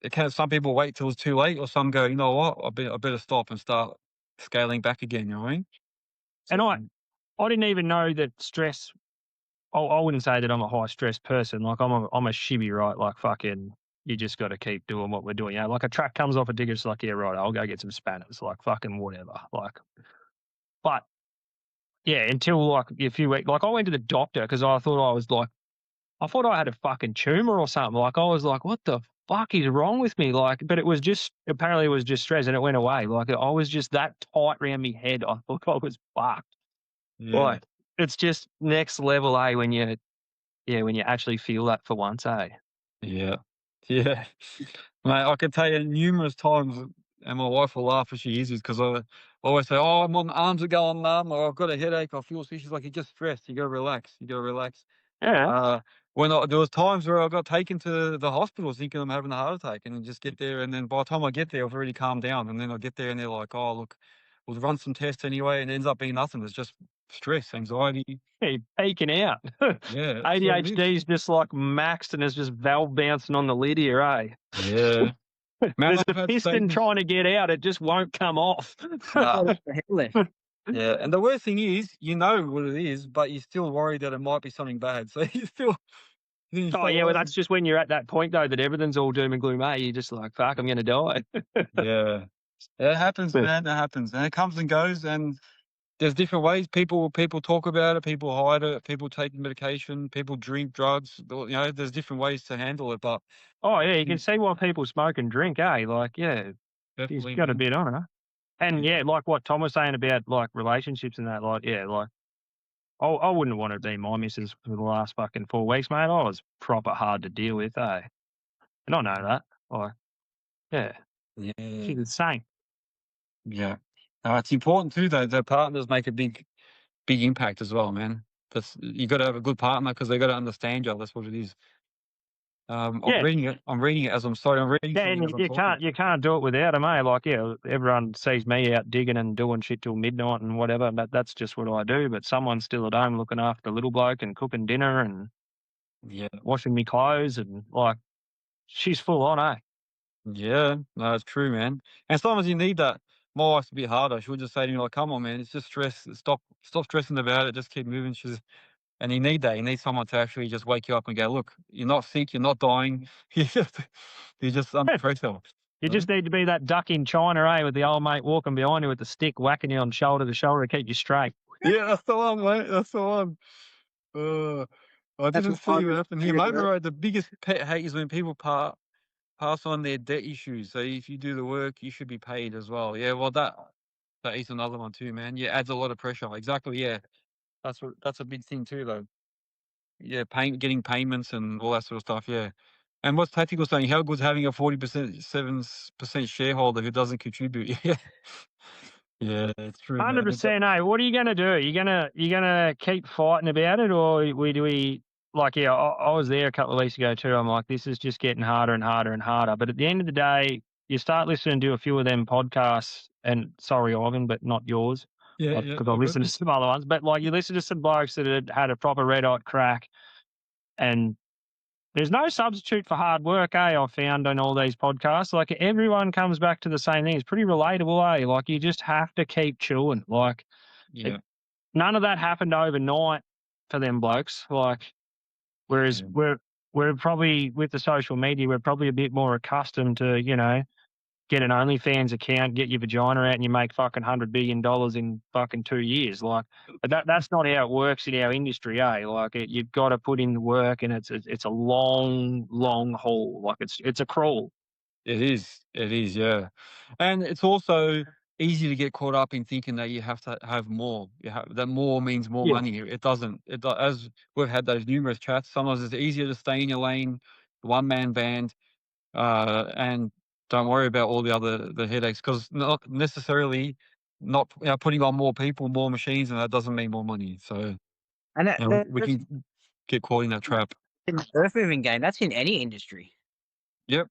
It can. Some people wait till it's too late, or some go, you know what, I better stop and start scaling back again. You know what I mean? and So, I didn't even know that stress. I wouldn't say that I'm a high stress person. Like I'm a shibby, right? Like fucking, you just got to keep doing what we're doing. You know, like a truck comes off a digger, it's like, yeah, right, I'll go get some spanners. Like fucking whatever. Like, but yeah, until like a few weeks, like I went to the doctor because I thought I had a fucking tumor or something. Like I was like, what the fuck is wrong with me? Like, but it was just, apparently it was just stress and it went away. Like I was just that tight around my head. I thought I was fucked. yeah, Like it's just next level, when you actually feel that for once, yeah, yeah. Mate, I can tell you numerous times, and my wife will laugh if she hears this because I always say, "Oh, my arms are going numb," or "I've got a headache," I feel sick. She's like, "You're just stressed. You got to relax. You got to relax." Yeah. There was times where I got taken to the hospital thinking I'm having a heart attack, and then just get there, and then by the time I get there, I've already calmed down, and then I get there, and they're like, "Oh, look, we'll run some tests anyway," and it ends up being nothing. It's just stress, anxiety. You're peeking out. Yeah, that's what it is. ADHD is just like maxed and it's just valve bouncing on the lid here, Yeah, man, There's I've the had piston statements. trying to get out. It just won't come off. Nah, The hell left. yeah, and the worst thing is, you know what it is, but you're still worried that it might be something bad. So you still, then you Oh, start yeah, well, worrying. that's just when you're at that point, though, that everything's all doom and gloom, You're just like, fuck, I'm going to die. Yeah, it happens, But- man. It happens, and it comes and goes. And there's different ways people talk about it. People hide it. People take medication. People drink drugs. You know, there's different ways to handle it. But Oh, yeah, you can see why people smoke and drink, Like, yeah, he's definitely, got a man. bit on it. And, Yeah. yeah, like what Tom was saying about, like, relationships and that, like, yeah, like, I wouldn't want to be my missus for the last fucking 4 weeks, mate. I was proper hard to deal with, And I know that. Like, yeah, Yeah, she's insane. yeah. It's important too, though. The partners make a big impact as well, man. That's, you got to have a good partner because they got to understand you. That's what it is. I'm Yeah, reading it. I'm reading it as I'm sorry. I'm reading yeah, something as and I'm talking. you can't do it without him, Like, yeah, everyone sees me out digging and doing shit till midnight and whatever. That's just what I do. But someone's still at home looking after the little bloke and cooking dinner and Yeah, washing me clothes and like, she's full on, yeah. No, it's true, man. And sometimes you need that. My wife's a bit harder. She'll just say to me like, "Come on, man, it's just stress. Stop stressing about it. Just keep moving." And you need that. You need someone to actually just wake you up and go, "Look, you're not sick. You're not dying. You're just under pressure." You just need to be that duck in China, with the old mate walking behind you with the stick, whacking you on shoulder to shoulder to keep you straight. Yeah, that's the one, mate. That's the one. Uh, I That's didn't what see I'm what happened here, mate. bro. Bro, the biggest pet hate is when people pass on their debt issues. So if you do the work, you should be paid as well. Yeah, well that is another one too, man. Yeah, adds a lot of pressure. Exactly. Yeah, that's a big thing too, though. Yeah, getting payments and all that sort of stuff. Yeah. And what's Tactical saying? How good's having a 7% shareholder who doesn't contribute? Yeah, yeah, it's true, man. 100%. What are you going to do? You gonna keep fighting about it, or do we like? Yeah, I was there a couple of weeks ago too. I'm like, this is just getting harder and harder and harder. But at the end of the day, you start listening to a few of them podcasts, and sorry, Ivan, but not yours, Yeah, because all I've good. listened to some other ones. But like, you listen to some blokes that had a proper red hot crack, and there's no substitute for hard work, I found on all these podcasts. Like, everyone comes back to the same thing. It's pretty relatable, Like, you just have to keep chewing. Like, Yeah. none of that happened overnight for them blokes. Like, whereas Yeah. we're probably, with the social media, we're probably a bit more accustomed to, get an OnlyFans account, get your vagina out, and you make fucking $100 billion in fucking 2 years. Like, but that's not how it works in our industry, Like, you've got to put in the work, and it's a long, long haul. Like, it's a crawl. It is, yeah. And it's also easy to get caught up in thinking that you have to have more. That more means more Yeah. money. It doesn't. As we've had those numerous chats, sometimes it's easier to stay in your lane, one man band, and don't worry about all the headaches, because not necessarily not putting on more people, more machines, and that doesn't mean more money. So And we that's can get caught in that trap. in the Earthmoving game. That's in any industry. Yep.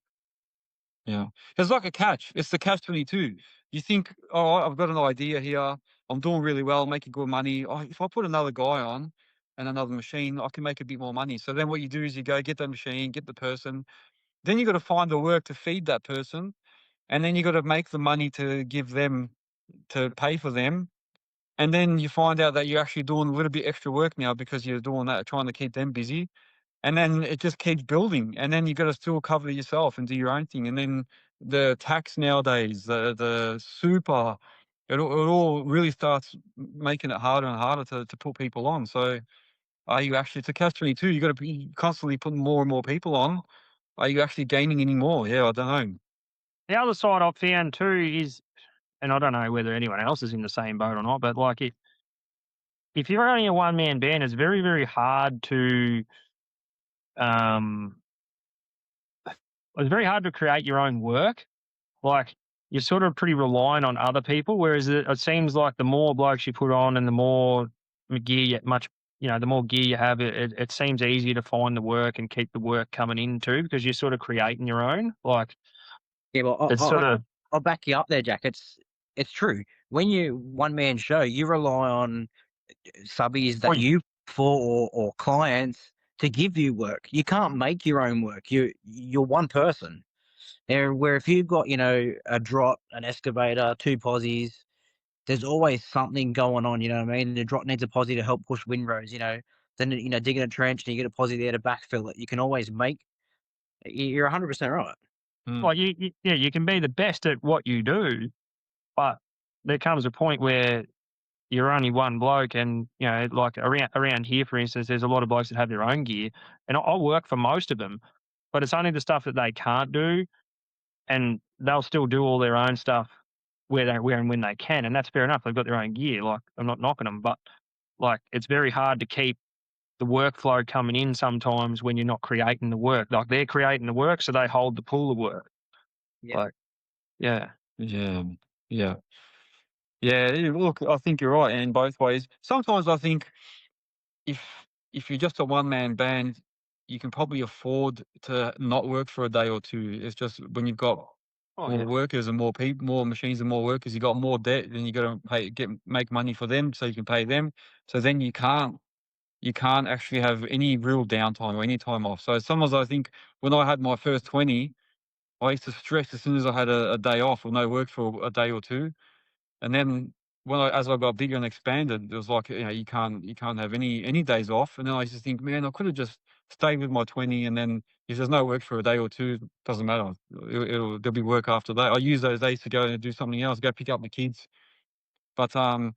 Yeah. It's like a catch. It's the catch-22. You think, oh, I've got an idea here. I'm doing really well, making good money. Oh, if I put another guy on and another machine, I can make a bit more money. So then what you do is you go get the machine, get the person. Then you got to find the work to feed that person. And then you got to make the money to give them, to pay for them. And then you find out that you're actually doing a little bit extra work now because you're doing that, trying to keep them busy. And then it just keeps building, and then you got to still cover yourself and do your own thing. And then the tax nowadays, the super, it all really starts making it harder and harder to put people on. So are you actually, it's a catch-22, you got to be constantly putting more and more people on. Are you actually gaining any more? Yeah, I don't know. The other side I've found too is, and I don't know whether anyone else is in the same boat or not, but like, if you're only a one man band, it's very, very hard to it's very hard to create your own work. Like, you're sort of pretty reliant on other people, whereas it seems like the more blokes you put on and the more gear the more gear you have, it seems easier to find the work and keep the work coming in too, because you're sort of creating your own. Like, Yeah, well, it's sort of, I'll back you up there, Jack. It's true. When you one man show, you rely on subbies that you for or clients to give you work. You can't make your own work. You're one person. Where if you've got a drop, an excavator, two posies, there's always something going on. You know what I mean? The drop needs a posie to help push windrows. Then digging a trench and you get a posie there to backfill it. You can always make. You're 100% right. like, you can be the best at what you do, but there comes a point where you're only one bloke, and like around here, for instance, there's a lot of blokes that have their own gear, and I'll work for most of them, but it's only the stuff that they can't do, and they'll still do all their own stuff where and when they can, and that's fair enough. They've got their own gear. Like, I'm not knocking them, but like, it's very hard to keep the workflow coming in sometimes when you're not creating the work. Like, they're creating the work, so they hold the pool of work. Yeah. Like, yeah. Yeah. Yeah. Yeah. Look, I think you're right in both ways. Sometimes I think if you're just a one-man band, you can probably afford to not work for a day or two. It's just when you've got more workers and more people, more machines and more workers, you got more debt, then you got to make money for them so you can pay them. So then you can't actually have any real downtime or any time off. So sometimes I think when I had my first 20, I used to stress as soon as I had a day off or no work for a day or two. And then as I got bigger and expanded, it was like, you can't have any days off. And then I used to think, man, I could have just stayed with my 20, and then if there's no work for a day or two, doesn't matter. There'll be work after that. I use those days to go and do something else, go pick up my kids. But I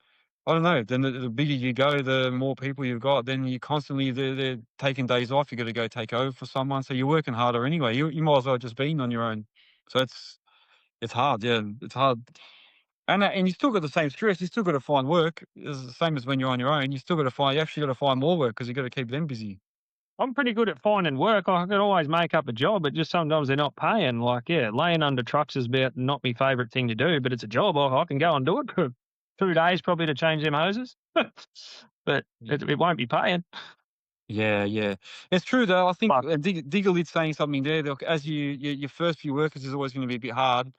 don't know. Then the bigger you go, the more people you've got. Then you constantly they're taking days off. You got to go take over for someone, so you're working harder anyway. You might as well just been on your own. So it's hard. Yeah, it's hard. And you still got the same stress. You still got to find work. It's the same as when you're on your own. You actually got to find more work because you got to keep them busy. I'm pretty good at finding work. I can always make up a job, but just sometimes they're not paying. Like, laying under trucks is about not my favourite thing to do, but it's a job. I can go and do it for 2 days probably to change them hoses, but it won't be paying. Yeah, yeah. It's true though. I think Digger Lid's saying something there. Look, as your first few workers is always going to be a bit hard.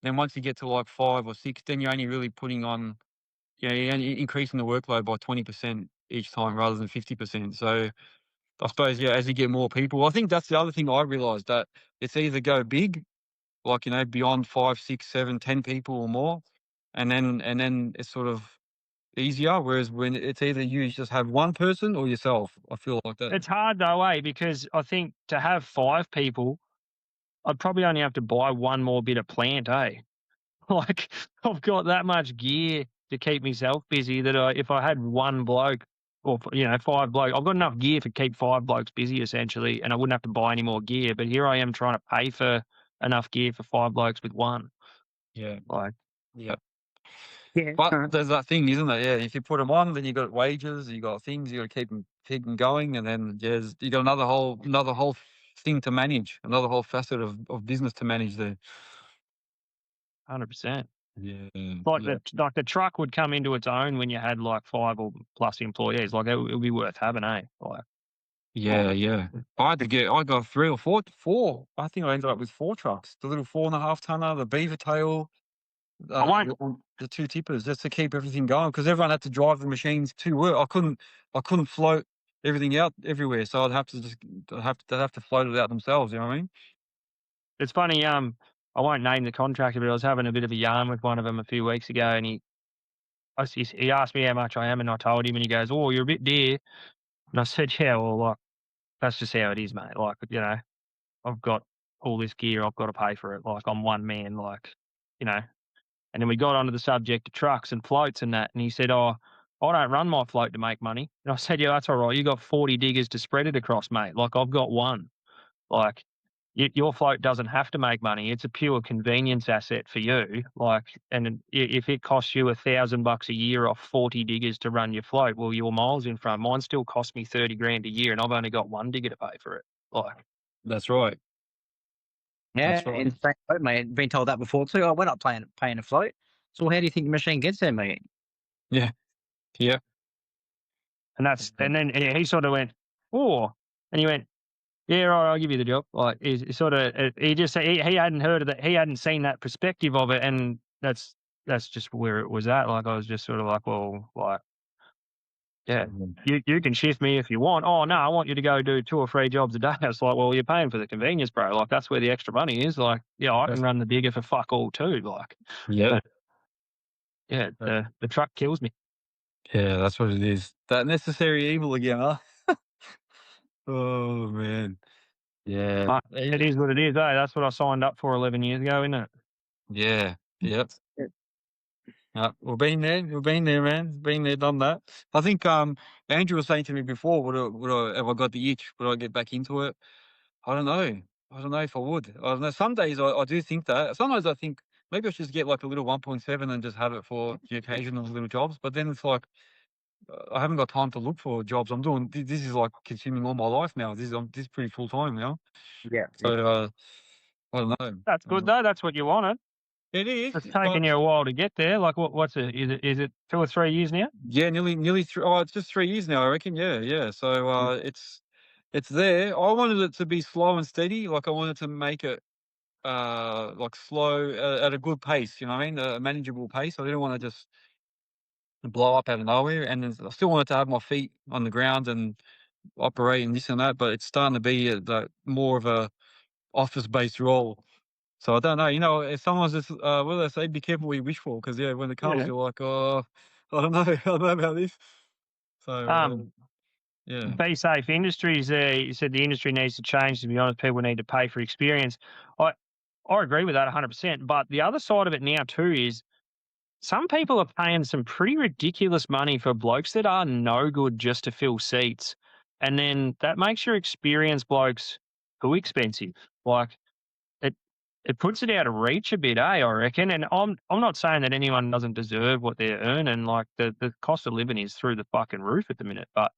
Then once you get to like 5 or 6, then you're only really putting on, you're only increasing the workload by 20% each time rather than 50%. So I suppose, yeah, as you get more people, I think that's the other thing I realised, that it's either go big, like, you know, beyond 5, 6, 7, 10 people or more, and then it's sort of easier. Whereas when it's either you just have one person or yourself, I feel like that. It's hard though, because I think to have 5 people, I'd probably only have to buy one more bit of plant, Like, I've got that much gear to keep myself busy that if I had one bloke or, 5 blokes, I've got enough gear to keep 5 blokes busy essentially, and I wouldn't have to buy any more gear. But here I am trying to pay for enough gear for 5 blokes with one. Yeah. Like, Yeah. Yeah. But there's that thing, isn't there? Yeah, if you put them on, then you got wages, you got things, you got to keep them going, and then you got another whole thing to manage, another whole facet of business to manage there. 100%. Yeah, Like yeah, the truck would come into its own when you had like 5 or plus employees. Like, it would be worth having, Like, yeah. I got 3 or 4. I think I ended up with 4 trucks: the little 4.5 tonner, the beaver tail, I won't. the 2 tippers, just to keep everything going, because everyone had to drive the machines to work. I couldn't float everything out everywhere, so they'd have to float it out themselves. You know what I mean? It's funny. I won't name the contractor, but I was having a bit of a yarn with one of them a few weeks ago, and he asked me how much I am, and I told him, and he goes, "Oh, you're a bit dear." And I said, "Yeah, well, like, that's just how it is, mate. Like, I've got all this gear, I've got to pay for it. Like, I'm one man, like, you know." And then we got onto the subject of trucks and floats and that, and he said, "Oh, I don't run my float to make money." And I said, "Yeah, that's all right. You got 40 diggers to spread it across, mate. Like, I've got one. Like, your float doesn't have to make money. It's a pure convenience asset for you. Like, and if it costs you $1,000 a year off 40 diggers to run your float, well, you're miles in front. Mine still cost me 30 grand a year, and I've only got one digger to pay for it." Like, That's right. Yeah, That's right. in the same boat, mate. Been told that before too. Oh, we're not paying a float. So how do you think the machine gets there, mate? Yeah, yeah. and then he sort of went, "Oh," and he went, "Yeah, all right, I'll give you the job." Like, he sort of, he hadn't heard of that, he hadn't seen that perspective of it, and that's just where it was at. Like, I was just sort of like, well, like, yeah, you can shift me if you want. "Oh no, I want you to go do 2 or 3 jobs a day." I was like, "Well, you're paying for the convenience, bro. Like, that's where the extra money is. Like, yeah, I can run the digger for fuck all too. Like, Yeah, but yeah, the truck kills me." yeah. That's what it is. That necessary evil again, huh? Oh man. Yeah. But it is what it is, That's what I signed up for 11 years ago, isn't it? Yeah. Yep. We've been there, man. Been there, done that. I think Andrew was saying to me before, have I got the itch? Would I get back into it? I don't know. I don't know if I would. I don't know. Some days I do think that. Sometimes I think maybe I should just get like a little 1.7 and just have it for the occasional little jobs. But then it's like I haven't got time to look for jobs. I'm doing this is like consuming all my life now. This is pretty full time now. Yeah. So I don't know. That's good though. That's what you wanted. It is. It's taken you a while to get there. Like, what's it? Is it 2 or 3 years now? Yeah, nearly 3. Oh, it's just 3 years now, I reckon. Yeah. So it's there. I wanted it to be slow and steady. Like, I wanted to make it like slow at a good pace. You know what I mean? A manageable pace. I didn't want to just blow up out of nowhere. And I still wanted to have my feet on the ground and operate and this and that. But it's starting to be more of a office based role. So I don't know. You know, sometimes it's what do they say? Be careful what you wish for, because when it comes, Yeah. you're like, oh, I don't know, I don't know about this. So yeah, Be safe industries. You said the industry needs to change. To be honest, people need to pay for experience. I agree with that 100%. But the other side of it now too is some people are paying some pretty ridiculous money for blokes that are no good just to fill seats, and then that makes your experienced blokes too expensive. Like, it puts it out of reach a bit, I reckon. And I'm not saying that anyone doesn't deserve what they're earning. Like, the cost of living is through the fucking roof at the minute. But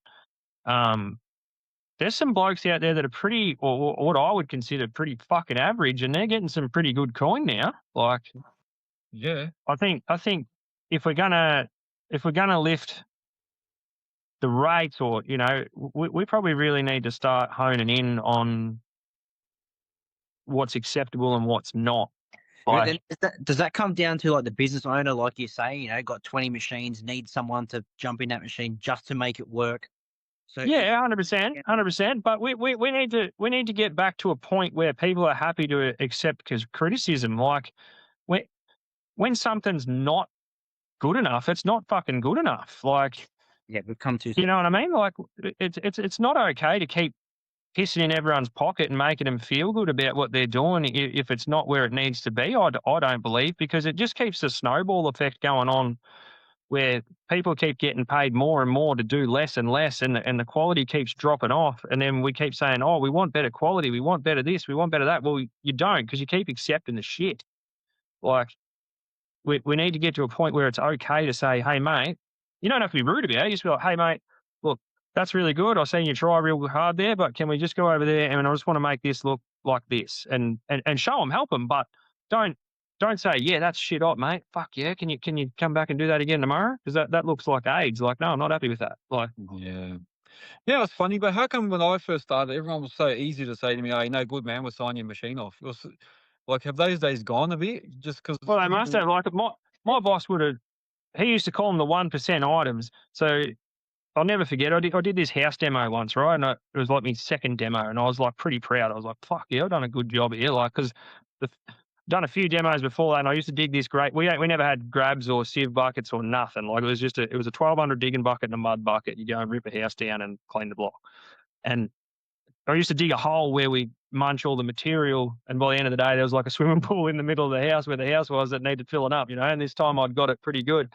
there's some blokes out there that are pretty, or what I would consider pretty fucking average, and they're getting some pretty good coin now. Like, yeah, I think if we're gonna lift the rates, or we probably really need to start honing in on what's acceptable and what's not. But then does that come down to like the business owner, like you say, got 20 machines, need someone to jump in that machine just to make it work? So Yeah, 100%, 100%. But we need to get back to a point where people are happy to accept criticism. Like when something's not good enough, it's not fucking good enough. Like, yeah, we've come too. you know what I mean? Like it's not okay to keep pissing in everyone's pocket and making them feel good about what they're doing if it's not where it needs to be. I don't believe, because it just keeps the snowball effect going on, where people keep getting paid more and more to do less and less, and the quality keeps dropping off. And then we keep saying, oh, we want better quality, we want better this, we want better that. Well, you don't, because you keep accepting the shit. Like, we need to get to a point where it's okay to say, hey, mate, you don't have to be rude about it. You just be like, hey, mate, look, that's really good. I've seen you try real hard there, but can we just go over there and I just want to make this look like this, and show them, help them, but don't say, yeah, that's shit up, mate. Fuck yeah. Can you come back and do that again tomorrow? Because that looks like AIDS. Like, no, I'm not happy with that. Like, Yeah. Yeah, it's funny, but how come when I first started, everyone was so easy to say to me, "Hey, no good, man. We'll sign your machine off." It was like, have those days gone a bit? Just because well, they must have. Like, my boss would have. He used to call them the 1% items. So I'll never forget. I did this house demo once, right? And it was like my second demo, and I was like pretty proud. I was like, "Fuck yeah, I've done a good job here!" Like, because done a few demos before that, and I used to dig this great. We never had grabs or sieve buckets or nothing. Like, it was just it was a 1200 digging bucket and a mud bucket. You go and rip a house down and clean the block. And I used to dig a hole where we munch all the material, and by the end of the day, there was like a swimming pool in the middle of the house where the house was that needed filling up, you know. And this time I'd got it pretty good.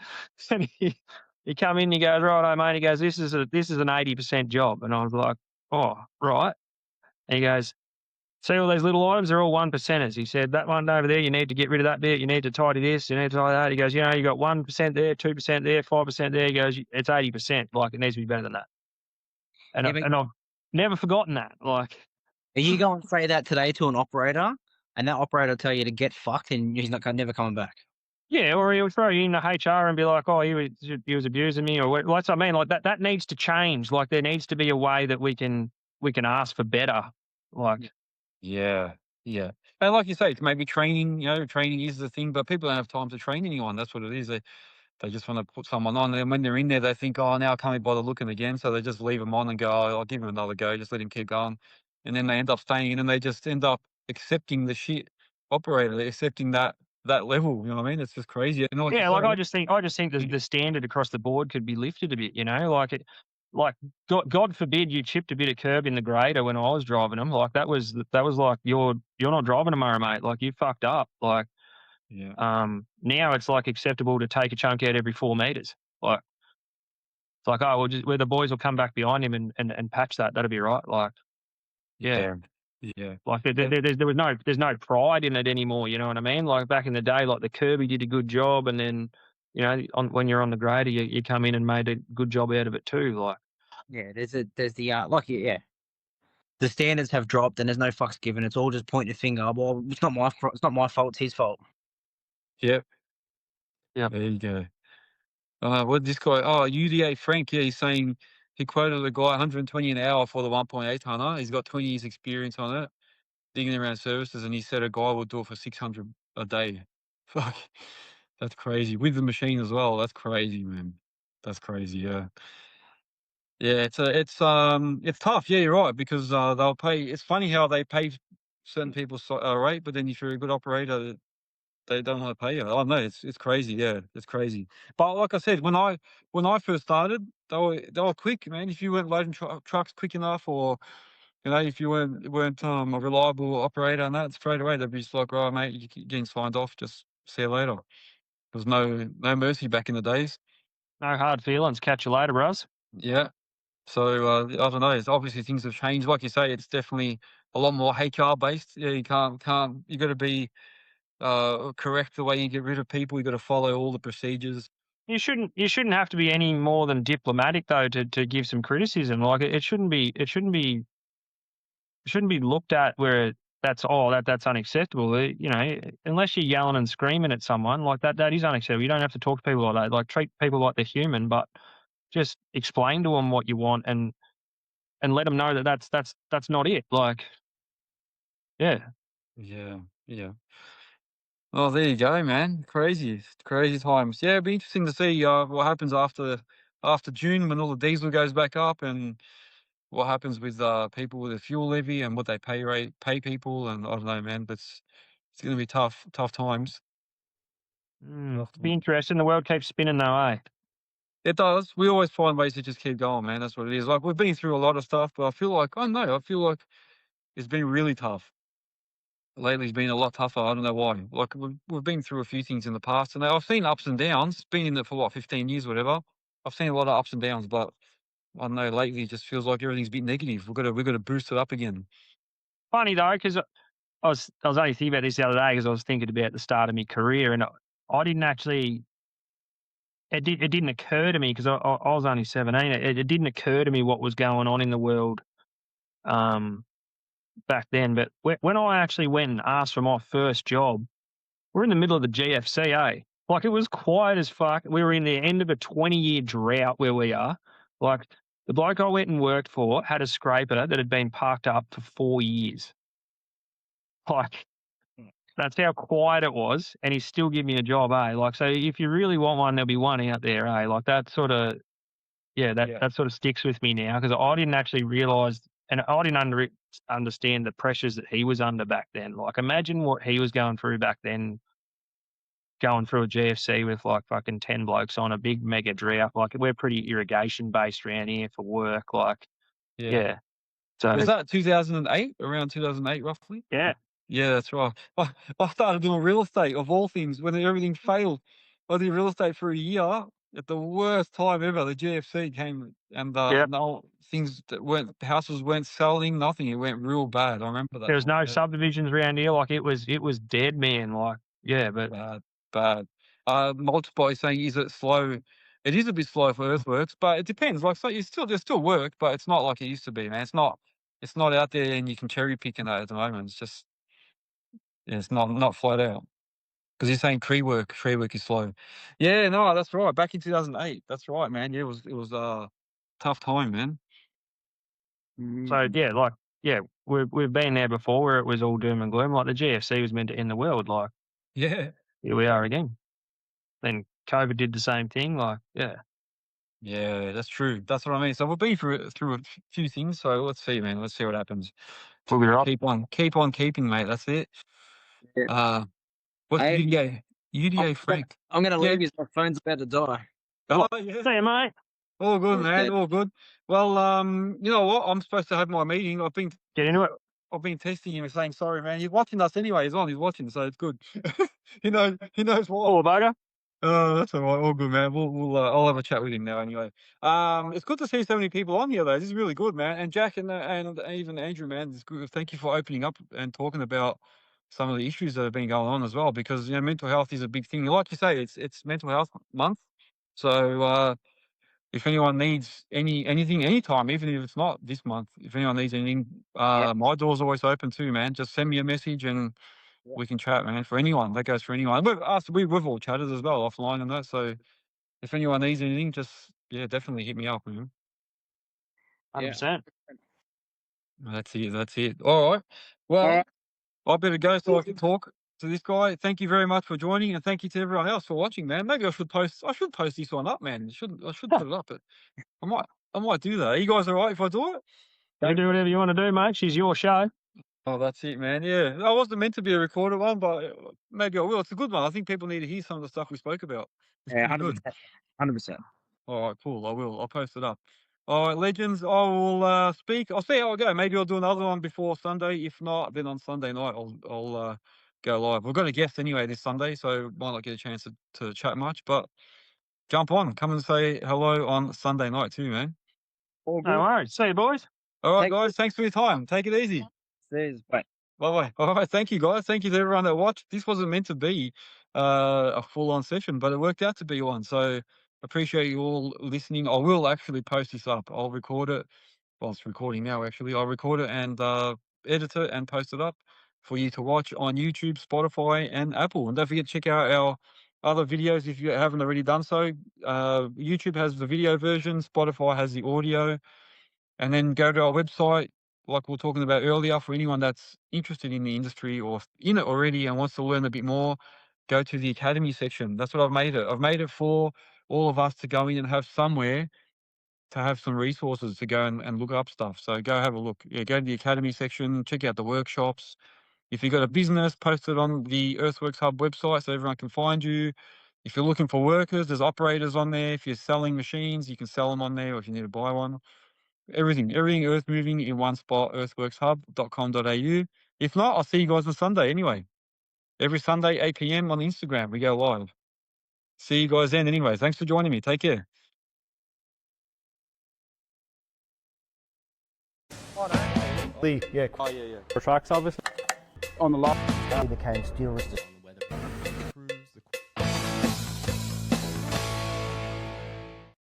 And he come in, he goes, "Right, mate." He goes, "This is an 80% job," and I was like, "Oh, right." And he goes, "See all these little items? They're all 1%ers." He said, "That one over there, you need to get rid of that bit. You need to tidy this. You need to tidy that." He goes, "You know, you got 1% there, 2% there, 5% there." He goes, "It's 80%. Like, it needs to be better than that." And Yeah, but- and I've never forgotten that. Like, Are you going to say that today to an operator, and that operator tell you to get fucked, and he's never coming back? yeah, or he'll throw you into HR and be like, "Oh, he was abusing me," or what. That's what I mean. Like, that needs to change. Like, there needs to be a way that we can ask for better. Like, Yeah, yeah. And like you say, it's maybe training, training is the thing, but people don't have time to train anyone. That's what it is. They just want to put someone on. And when they're in there, they think, oh, now I can't be bothered looking again. So they just leave them on and go, oh, I'll give him another go. Just let him keep going. And then they end up staying in, and they just end up accepting the shit operator. They're accepting that level. You know what I mean? It's just crazy. And like you yeah, like, say, I just think the standard across the board could be lifted a bit. You know, like God forbid you chipped a bit of curb in the grader when I was driving them. Like, that was like, you're not driving tomorrow, mate. Like, you fucked up. Like, yeah, now it's like acceptable to take a chunk out every 4 meters. Like, it's like, oh, well, just where the boys will come back behind him and patch that. That'll be right. Like, yeah. yeah. Like, there's no pride in it anymore. You know what I mean? Like, back in the day, like, the Kirby did a good job, and then, you know, when you're on the grader, you come in and made a good job out of it too. Like, Yeah, there's the the standards have dropped, and there's no fucks given. It's all just pointing a finger. Well, it's not my fault. It's his fault. Yep. Yep. There you go. What this guy? Oh, UDA Frank. Yeah, he's saying he quoted a guy 120 an hour for the 1.8 tonner. He's got 20 years experience on it, digging around services, and he said a guy will do it for 600 a day. Fuck, that's crazy with the machine as well. That's crazy, man. That's crazy. Yeah, yeah. It's tough. Yeah, you're right, because they'll pay. It's funny how they pay certain people rate, but then if you're a good operator, they don't want to pay you. I know it's crazy. Yeah, it's crazy. But like I said, when I first started, they were quick, man. If you weren't loading trucks quick enough, or if you weren't a reliable operator and that, straight away they'd be just like, "Right, mate, you're getting signed off. Just see you later." There was no mercy back in the days. no hard feelings. Catch you later, bros. Yeah. So I don't know. It's obviously things have changed. Like you say, it's definitely a lot more HR based. Yeah, you can't. You got to be correct the way you get rid of people. You got to follow all the procedures. You shouldn't have to be any more than diplomatic, though, to give some criticism. Like, it shouldn't be looked at where that's unacceptable. You know, unless you're yelling and screaming at someone, like, that is unacceptable. You don't have to talk to people like that. Like, treat people like they're human, but just explain to them what you want, and let them know that that's not it. Like, yeah. Yeah, yeah. Oh, there you go, man. Crazy times. Yeah, it'd be interesting to see what happens after after June when all the diesel goes back up, and what happens with people with a fuel levy and what they pay people, and I don't know, man. But it's going to be tough times. Be interesting. The world keeps spinning though, eh? It does. We always find ways to just keep going, man. That's what it is. Like we've been through a lot of stuff, but I feel like it's been really tough. Lately, it's been a lot tougher. I don't know why. Like we've been through a few things in the past, and I've seen ups and downs. Been in it for what 15 years, whatever. I've seen a lot of ups and downs, but I don't know. Lately, it just feels like everything's a bit negative. We've got to boost it up again. Funny though, because I was only thinking about this the other day because I was thinking about the start of my career, and I didn't actually. It didn't occur to me because I was only 17. It didn't occur to me what was going on in the world back then. But when I actually went and asked for my first job, we're in the middle of the GFC, eh? Like it was quiet as fuck. We were in the end of a 20-year drought where we are. Like the bloke I went and worked for had a scraper that had been parked up for 4 years. Like that's how quiet it was, and he's still giving me a job, eh? Like, so if you really want one, there'll be one out there, eh? Like that sort of, that sort of sticks with me now because I didn't actually realise, and I didn't understand the pressures that he was under back then. Like, imagine what he was going through back then, going through a GFC with like fucking 10 blokes on a big mega drought. Like, we're pretty irrigation based around here for work. Like, yeah. So Was that 2008? Around 2008, roughly? Yeah. Yeah, that's right. I started doing real estate of all things when everything failed. I did real estate for a year at the worst time ever. The GFC came and no things houses weren't selling, nothing. It went real bad. I remember that. There was no subdivisions around here. Like it was dead, man. Like but bad. Multiply saying, is it slow? It is a bit slow for Earthworks, but it depends. Like so, there's still work, but it's not like it used to be, man. It's not out there and you can cherry pick in that at the moment. It's just. Yeah, it's not flat out. Because you're saying tree work is slow. Yeah, no, that's right. Back in 2008. That's right, man. Yeah, it was a tough time, man. So we've been there before where it was all doom and gloom. Like the GFC was meant to end the world. Like Yeah. Here we are again. Then COVID did the same thing. Like Yeah, that's true. That's what I mean. So we've been through a few things. So let's see, man. Let's see what happens. We'll be right. Keep on keeping, mate. That's it. Yeah. What's UDA Frank? I'm going to leave you. My phone's about to die. Oh, yeah. See you, mate. All good, man. All good. Well, you know what? I'm supposed to have my meeting. Get into it. I've been testing him and saying, sorry, man. He's watching us anyway. He's watching, so it's good. He knows what. Oh, bugger. That's all right. All good, man. I'll have a chat with him now anyway. It's good to see so many people on here, though. This is really good, man. And Jack and even Andrew, man, it's good. Thank you for opening up and talking about some of the issues that have been going on as well, because mental health is a big thing. Like you say, it's Mental Health Month, so if anyone needs anything, anytime, even if it's not this month, if anyone needs anything, my door's always open too, man. Just send me a message and we can chat, man. For anyone, that goes for anyone. We've all chatted as well offline and that. So if anyone needs anything, just definitely hit me up, man. 100%. That's it. All right. Well, I better go so I can talk to this guy. Thank you very much for joining, and thank you to everyone else for watching, man. Maybe I should post this one up, man. I should put it up, but I might do that. Are you guys all right if I do it? You do whatever you want to do, mate. She's your show. Oh, that's it, man. Yeah, I wasn't meant to be a recorded one, but maybe I will. It's a good one. I think people need to hear some of the stuff we spoke about. It's pretty good. 100%. All right, cool. I will. I'll post it up. All right, legends. I will speak. I'll see how I go. Maybe I'll do another one before Sunday. If not, then on Sunday night I'll go live. We've got a guest anyway this Sunday, so might not get a chance to chat much. But jump on, come and say hello on Sunday night too, man. All good. No worries. See you, boys. All right, guys. Thanks for your time. Take it easy. Bye. Bye. All right. Thank you, guys. Thank you to everyone that watched. This wasn't meant to be a full-on session, but it worked out to be one. So appreciate you all listening. I will actually post this up. I'll record it. Well, it's recording now, actually. I'll record it and edit it and post it up for you to watch on YouTube, Spotify, and Apple. And don't forget to check out our other videos if you haven't already done so. YouTube has the video version. Spotify has the audio. And then go to our website, like we were talking about earlier, for anyone that's interested in the industry or in it already and wants to learn a bit more, go to the Academy section. That's what I've made it. I've made it for all of us to go in and have somewhere to have some resources to go and look up stuff. So go have a look. Yeah, go to the academy section, check out the workshops. If you've got a business, post it on the Earthworks Hub website so everyone can find you. If you're looking for workers, there's operators on there. If you're selling machines, you can sell them on there, or if you need to buy one. Everything Earthmoving in one spot, earthworkshub.com.au. If not, I'll see you guys on Sunday anyway. Every Sunday, 8 p.m. on Instagram, we go live. See you guys then anyway. Thanks for joining me. Take care. Yeah, Oh, yeah. tracks obviously on the lot. He became steel resistant.